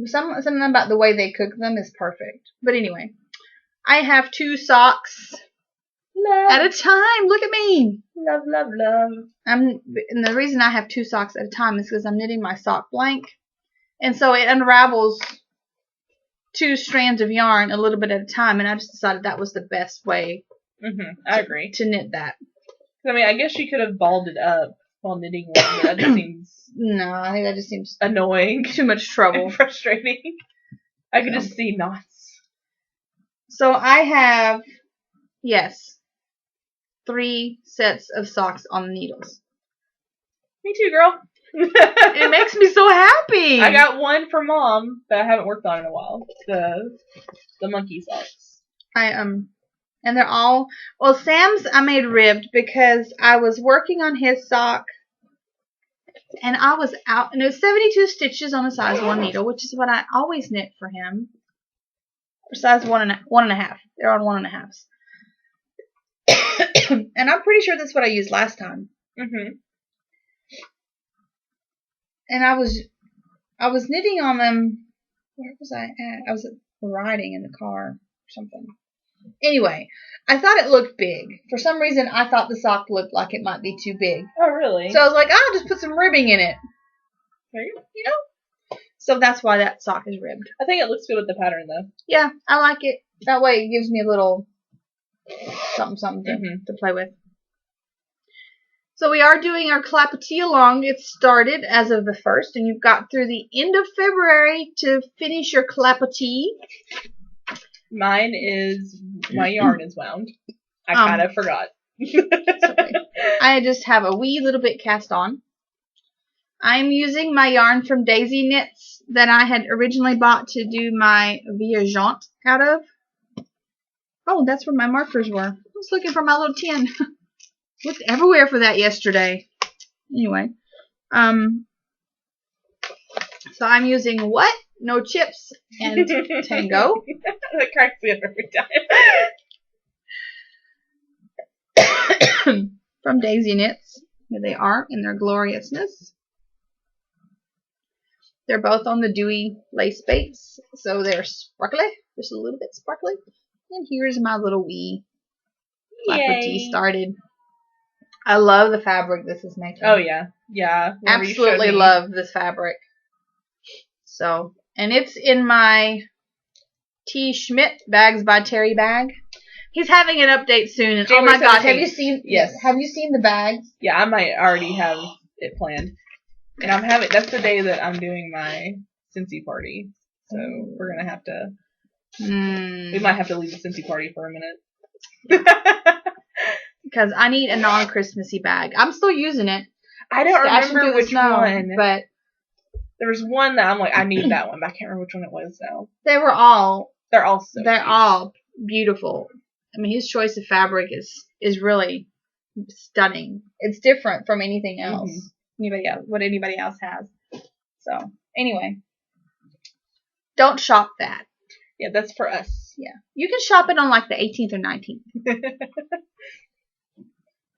Something about the way they cook them is perfect. But anyway, I have 2 socks at a time. Look at me.
Love, love, love.
And the reason I have 2 socks at a time is because I'm knitting my sock blank. And so it unravels 2 strands of yarn a little bit at a time. And I just decided that was the best way
I agree.
to knit that.
I mean, I guess you could have balled it up while knitting one, but that just seems...
No, I think that just seems...
annoying.
Too much trouble.
And frustrating. I could just see knots.
So I have, 3 sets of socks on the needles.
Me too, girl.
It makes me so happy.
I got one for Mom that I haven't worked on in a while. The monkey socks.
And they're all, Sam's I made ribbed because I was working on his sock and I was out, and it was 72 stitches on a size 1 needle, which is what I always knit for him. For size 1.5. They're on 1.5s. And I'm pretty sure that's what I used last time. And I was knitting on them. Where was I at? I was riding in the car or something. Anyway, I thought it looked big. For some reason, I thought the sock looked like it might be too big.
Oh, really?
So I was like, I'll just put some ribbing in it.
You know?
So that's why that sock is ribbed.
I think it looks good with the pattern, though.
Yeah, I like it. That way it gives me a little something to play with. So we are doing our Clapatee along. It started as of the 1st, and you've got through the end of February to finish your Clapatee.
Mine is, my yarn is wound. I kind of forgot.
Okay. I just have a wee little bit cast on. I'm using my yarn from Daisy Knits that I had originally bought to do my Viajante out of. Oh, that's where my markers were. I was looking for my little tin. Looked everywhere for that yesterday. Anyway. So I'm using what? No Chips and Tango.
That cracks me up every
time. From Daisy Knits. Here they are in their gloriousness. They're both on the dewy lace base, so they're sparkly, just a little bit sparkly. And here's my little wee Clapatee started. I love the fabric this is making.
Oh yeah, yeah.
Absolutely love this fabric. So, and it's in my T. Schmidt Bags by Terry bag. He's having an update soon. And oh
January
my god,
17th.
have you seen?
Yes.
Have you seen the bags?
Yeah, I might already have it planned. And that's the day that I'm doing my Cincy party. So we're gonna have to. We might have to leave the Cincy party for a minute.
Because I need a non-Christmassy bag. I'm still using it.
I don't remember which one,
but
there was one that I'm like, I need that one, but I can't remember which one it was now.
They're all beautiful. I mean, his choice of fabric is really stunning. It's different from anything else. What anybody else has. So anyway, don't shop that.
Yeah, that's for us.
Yeah, you can shop it on like the 18th or 19th.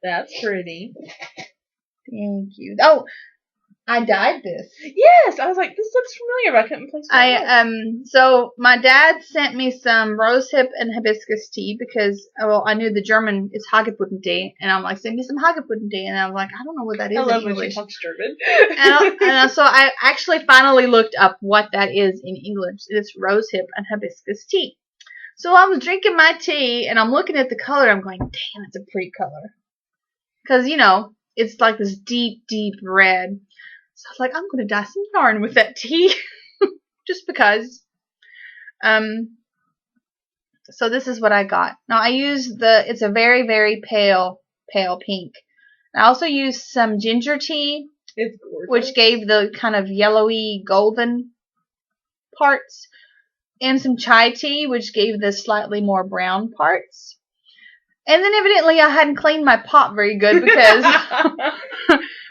That's pretty.
Thank you. Oh, I dyed this.
Yes, I was like, this looks familiar, but I couldn't place it.
So my dad sent me some rosehip and hibiscus tea because, I knew the German is Hagebuttentee, and I'm like, send me some Hagebuttentee, and I'm like, I don't know what that is.
I love
in
when
English.
she talks German.
So I actually finally looked up what that is in English. It's rosehip and hibiscus tea. So I was drinking my tea, and I'm looking at the color. I'm going, damn, it's a pretty color. Because, it's like this deep, deep red. So I was like, I'm going to dye some yarn with that tea. Just because. So this is what I got. Now I use it's a very, very pale pink. I also used some ginger tea.
It's gorgeous.
Which gave the kind of yellowy golden parts. And some chai tea, which gave the slightly more brown parts. And then evidently I hadn't cleaned my pot very good because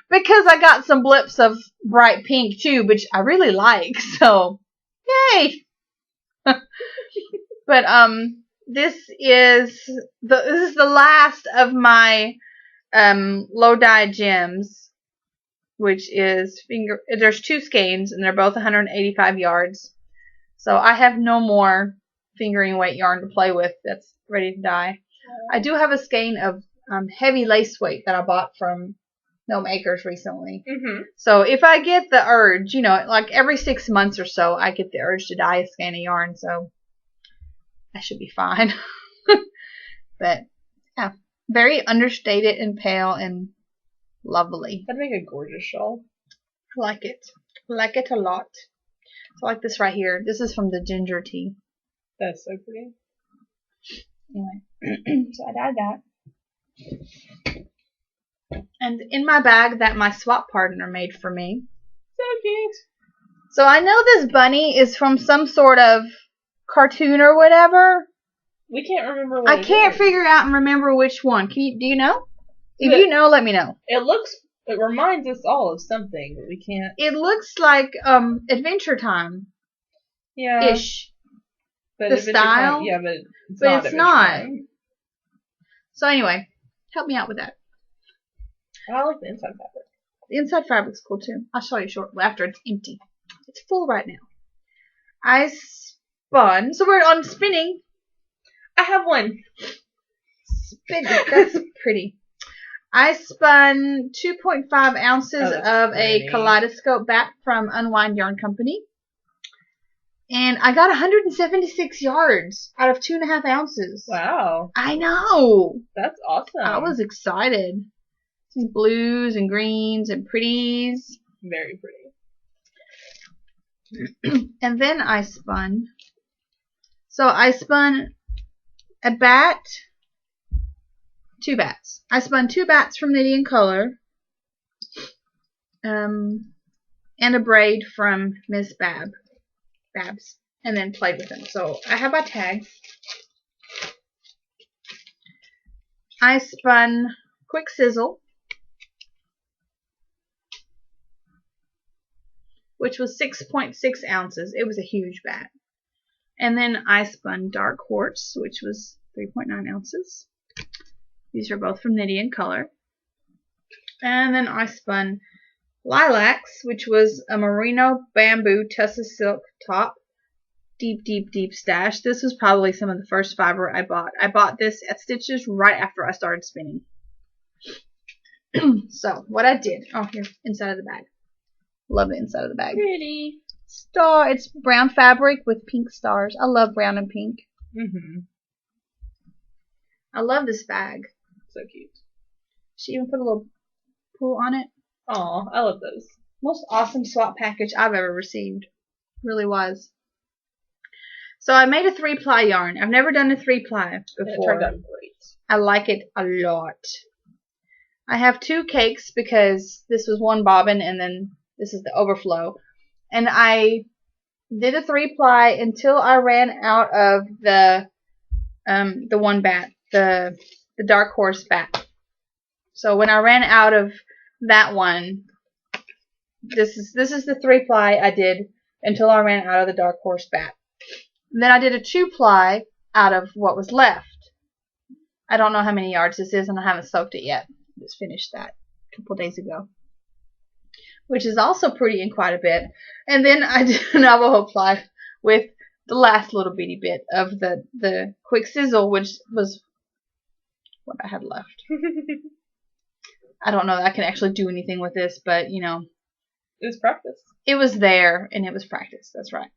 because I got some blips of bright pink too, which I really like. So, yay! But this is the last of my low dye gems, which is there's 2 skeins and they're both 185 yards. So I have no more fingering weight yarn to play with that's ready to dye. I do have a skein of heavy lace weight that I bought from Gnome Acres recently. So if I get the urge, like every 6 months or so, I get the urge to dye a skein of yarn. So I should be fine. But yeah, very understated and pale and lovely.
That'd make a gorgeous shawl.
I like it. I like it a lot. So I like this right here. This is from the ginger tea.
That's so pretty.
Anyway, so I dyed that. And in my bag that my swap partner made for me.
So cute.
So I know this bunny is from some sort of cartoon or whatever.
We can't remember what
I can't figure out and remember which one. Do you know? If you know, let me know.
It reminds us all of something, but we can't.
It looks like Adventure Time.
Yeah.
Ish.
But
the style.
Yeah, but
it's not. So anyway, help me out with that.
I like the inside fabric.
The inside fabric's cool too. I'll show you shortly after it's empty. It's full right now. I spun. So we're on spinning.
I have one.
Spinning. That's pretty. I spun 2.5 ounces of a kaleidoscope bat from Unwind Yarn Company. And I got 176 yards out of 2.5 ounces.
Wow.
I know.
That's awesome.
I was excited. These blues and greens and pretties.
Very pretty.
And then I spun. So I spun a bat. 2 bats. I spun 2 bats from Knitty and Color. And a braid from Miss Babs, and then played with them. So I have my tags. I spun Quick Sizzle, which was 6.6 ounces. It was a huge bat. And then I spun Dark Horse, which was 3.9 ounces. These are both from Knitty and Color. And then I spun Lilacs, which was a merino bamboo tussa silk top. Deep, deep, deep stash. This was probably some of the first fiber I bought. I bought this at Stitches right after I started spinning. So, what I did. Oh, here, inside of the bag. Love the inside of the bag.
Pretty.
Star. It's brown fabric with pink stars. I love brown and pink. I love this bag.
So cute.
She even put a little pool on it.
Aw, I love those.
Most awesome swap package I've ever received. Really was. So I made a 3-ply yarn. I've never done a 3-ply before.
It turned out great.
I like it a lot. I have 2 cakes because this was 1 bobbin and then this is the overflow. And I did a 3-ply until I ran out of the one bat, the Dark Horse bat. So when I ran out of that one, this is the 3-ply I did until I ran out of the Dark Horse bat. And then I did a 2-ply out of what was left. I don't know how many yards this is, and I haven't soaked it yet. Just finished that a couple days ago, which is also pretty in quite a bit. And then I did a Navajo ply with the last little bitty bit of the quick sizzle, which was what I had left. I don't know that I can actually do anything with this, but you know,
it was practice.
It was there, and it was practice. That's right.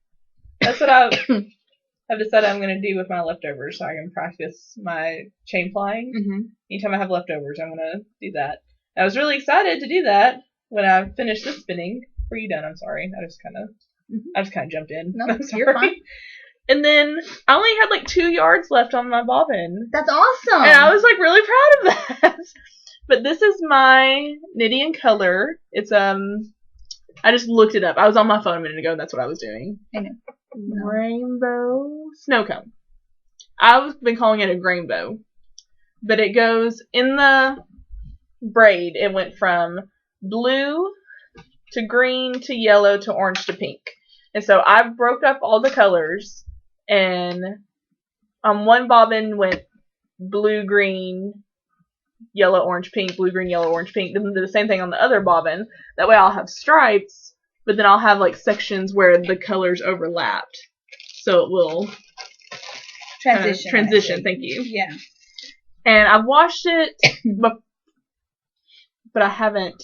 That's what I've decided I'm going to do with my leftovers, so I can practice my chain flying.
Mm-hmm.
Anytime I have leftovers, I'm going to do that. I was really excited to do that when I finished this spinning. Were you done? I'm sorry. I just kind of jumped in.
No,
I'm sorry.
You're fine.
And then I only had like 2 yards left on my bobbin.
That's awesome.
And I was like really proud of that. But this is my Knitty and Color. It's I just looked it up. I was on my phone a minute ago, and that's what I was doing.
I know. No.
Rainbow snow cone. I've been calling it a grainbow, but it goes in the braid. It went from blue to green to yellow to orange to pink, and so I broke up all the colors, and on one bobbin went blue, green, yellow, orange, pink, blue, green, yellow, orange, pink. Then do the same thing on the other bobbin. That way I'll have stripes. But then I'll have like sections where the colors overlapped, so it will transition. Thank you.
Yeah.
And I've washed it, but I haven't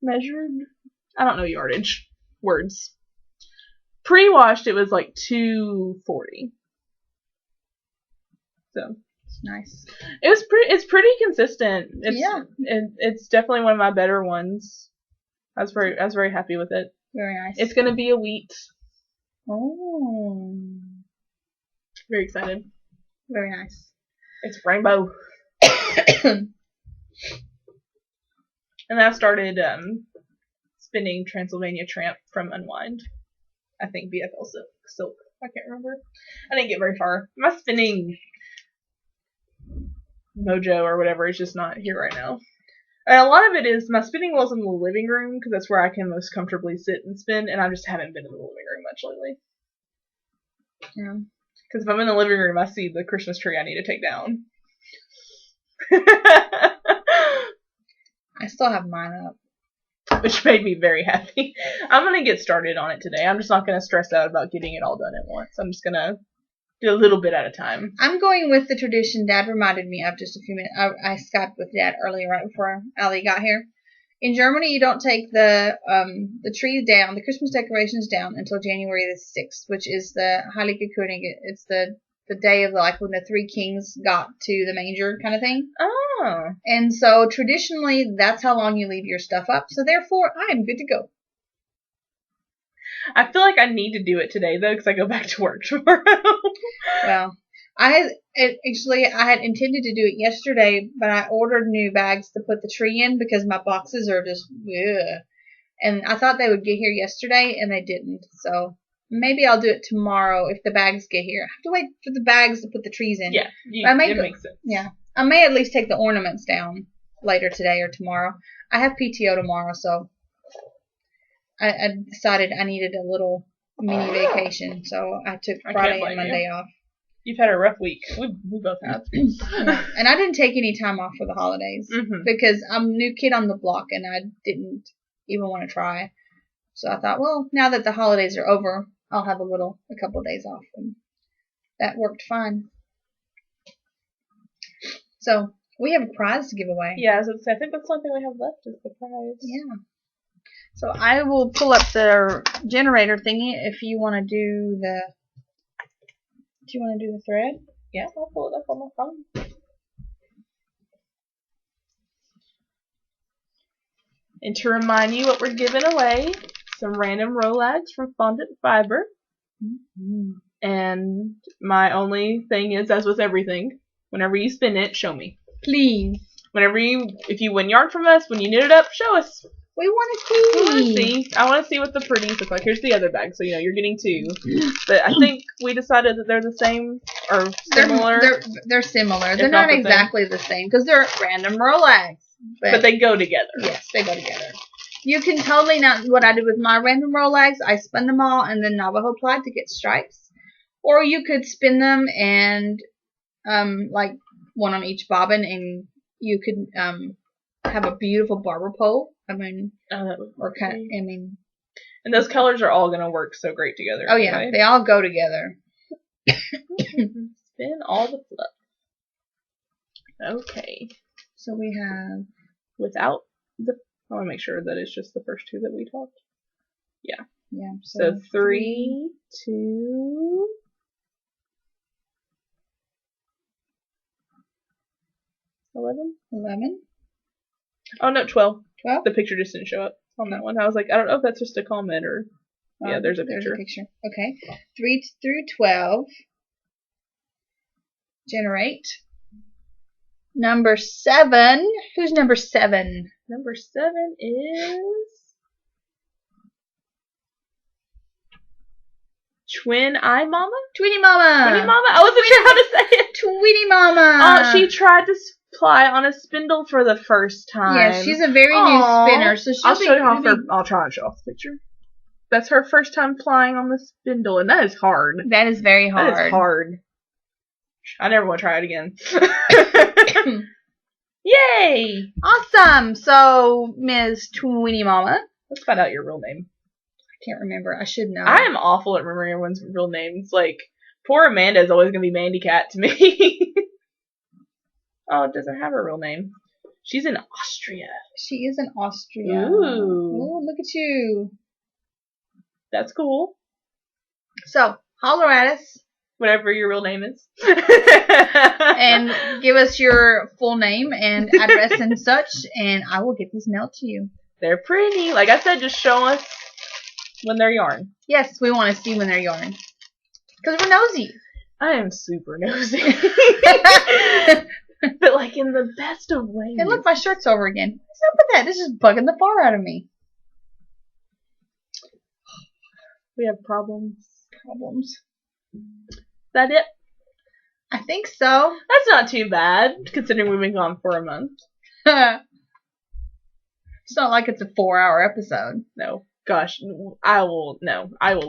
measured. I don't know yardage words. Pre-washed, it was like 240. So.
Nice.
It's pretty consistent.
Yeah.
It's definitely one of my better ones. I was very happy with it.
Very nice.
It's gonna be a wheat.
Oh.
Very excited.
Very nice.
It's rainbow. And I started spinning Transylvania Tramp from Unwind. I think BFL Silk. I can't remember. I didn't get very far. My spinning mojo or whatever is just not here right now. And a lot of it is my spinning wheel's in the living room because that's where I can most comfortably sit and spin, and I just haven't been in the living room much lately.
Yeah.
Because if I'm in the living room, I see the Christmas tree I need to take down.
I still have mine up.
Which made me very happy. I'm going to get started on it today. I'm just not going to stress out about getting it all done at once. I'm just going to do a little bit at a time.
I'm going with the tradition Dad reminded me of just a few minutes. I Skyped with Dad earlier, right before Allie got here. In Germany, you don't take the tree down, the Christmas decorations down until January the 6th, which is the Heilige König. It's the day of when the 3 kings got to the manger kind of thing.
Oh.
And so traditionally, that's how long you leave your stuff up. So therefore, I'm good to go.
I feel like I need to do it today, though, because I go back to work tomorrow.
Well, I had intended to do it yesterday, but I ordered new bags to put the tree in because my boxes are just, ugh. And I thought they would get here yesterday, and they didn't. So maybe I'll do it tomorrow if the bags get here. I have to wait for the bags to put the trees in.
Yeah, it makes sense.
Yeah, I may at least take the ornaments down later today or tomorrow. I have PTO tomorrow, so I decided I needed a little mini vacation, so I took Friday and Monday off.
You've had a rough week. We both have.
And I didn't take any time off for the holidays because I'm a new kid on the block and I didn't even want to try. So I thought, well, now that the holidays are over, I'll have a couple of days off, and that worked fine. So we have a prize to give away.
Yeah, I think that's the only thing we have left is the prize.
Yeah. So I will pull up the generator thingy if you want to do Do you want to do the thread?
Yeah, I'll pull it up on my phone. And to remind you what we're giving away, some random Rolags from Fondant Fiber.
Mm-hmm.
And my only thing is, as with everything, whenever you spin it, show me.
Please.
If you win yarn from us, when you knit it up, show us.
We want to see.
I want to see what the pretties look like. Here's the other bag, so you're getting two. But I think we decided that they're the same or similar.
They're similar. They're not exactly the same because they're random Rolags.
But they go together.
Yes, they go together. You can totally not. What I did with my random Rolags, I spun them all and then Navajo plied to get stripes. Or you could spin them and like one on each bobbin, and you could have a beautiful barber pole. And
those colors are all gonna work so great together.
Oh yeah, they all go together.
Spin all the fluff. Okay.
So we have
without the. I want to make sure that it's just the first two that we talked. Yeah.
Yeah.
So 3, 2. 11? Oh, no, 12.
12?
The picture just didn't show up on that one. I was like, I don't know if that's just a comment or... Yeah, there's a picture.
Okay. 3 through 12. Generate. Number 7. Who's number 7?
Number 7 is... Twin Eye Mama?
Tweety Mama.
Tweety Mama? I wasn't sure how to say it.
Tweety Mama.
She tried to ply on a spindle for the first time.
Yeah, she's a very new spinner. So
I'll try and show off the picture. That's her first time plying on the spindle, and that is hard.
That is very hard.
That is hard. I never want to try it again. Yay!
Awesome. So, Ms. Tweety Mama.
Let's find out your real name.
I can't remember. I should know.
I am awful at remembering everyone's real names. Like, poor Amanda is always going to be Mandy Cat to me. Oh, it doesn't have her real name. She's in Austria.
She is in Austria.
Ooh,
look at you.
That's cool.
So, holler at us.
Whatever your real name is.
And give us your full name and address and such, and I will get these mailed to you.
They're pretty. Like I said, just show us when they're yarn.
Yes, we want to see when they're yarn. Because we're nosy.
I am super nosy. But like in the best of ways.
Hey, look, my shirt's over again. What's up with that? This is bugging the far out of me.
We have problems. Is that it?
I think so.
That's not too bad, considering we've been gone for a month.
It's not like it's a 4-hour episode.
No. Gosh, I will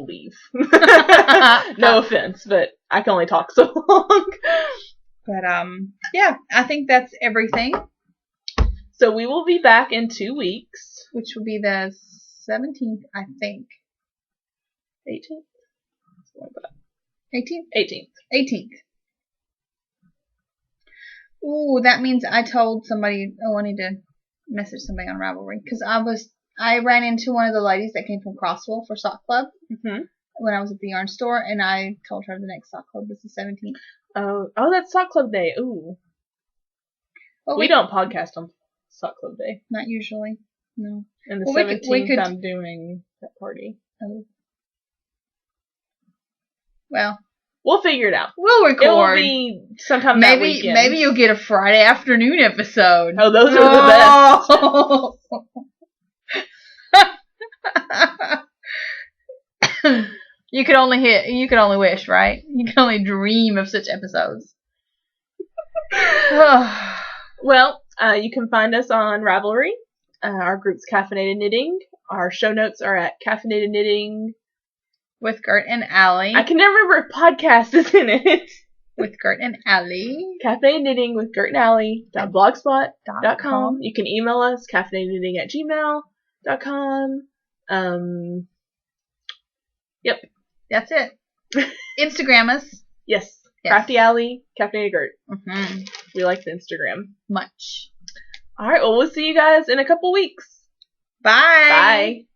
leave. No offense, but I can only talk so long.
But, yeah, I think that's everything.
So we will be back in 2 weeks.
Which will be the 17th, I think.
18th?
18th? 18th. Ooh, that means I told somebody, I need to message somebody on Ravelry. Because I ran into one of the ladies that came from Crossville for Sock Club.
Mm-hmm.
When I was at the yarn store, and I told her the next Sock Club was the 17th.
Oh, that's Sock Club Day. Ooh. Well, we don't podcast on Sock Club Day.
Not usually. No.
And the 17th, I'm doing that party.
Oh. Well.
We'll figure it out.
We'll record.
It will be sometime that weekend.
Maybe you'll get a Friday afternoon episode.
Oh, those are the
best. You can only wish, right? You can only dream of such episodes.
Well, you can find us on Ravelry. Our group's Caffeinated Knitting. Our show notes are at Caffeinated Knitting
with Gert and Allie.
I can never remember if podcast is in it.
With Gert and Allie.
Caffeinated Knitting with Gert and Allie. .blogspot.com. You can email us caffeinatedknitting@gmail.com. Yep.
That's it. Instagram us.
Yes. Crafty Allie, Caffeinated Gert.
Mm-hmm.
We like the Instagram.
Much.
Alright, well, we'll see you guys in a couple weeks.
Bye.
Bye.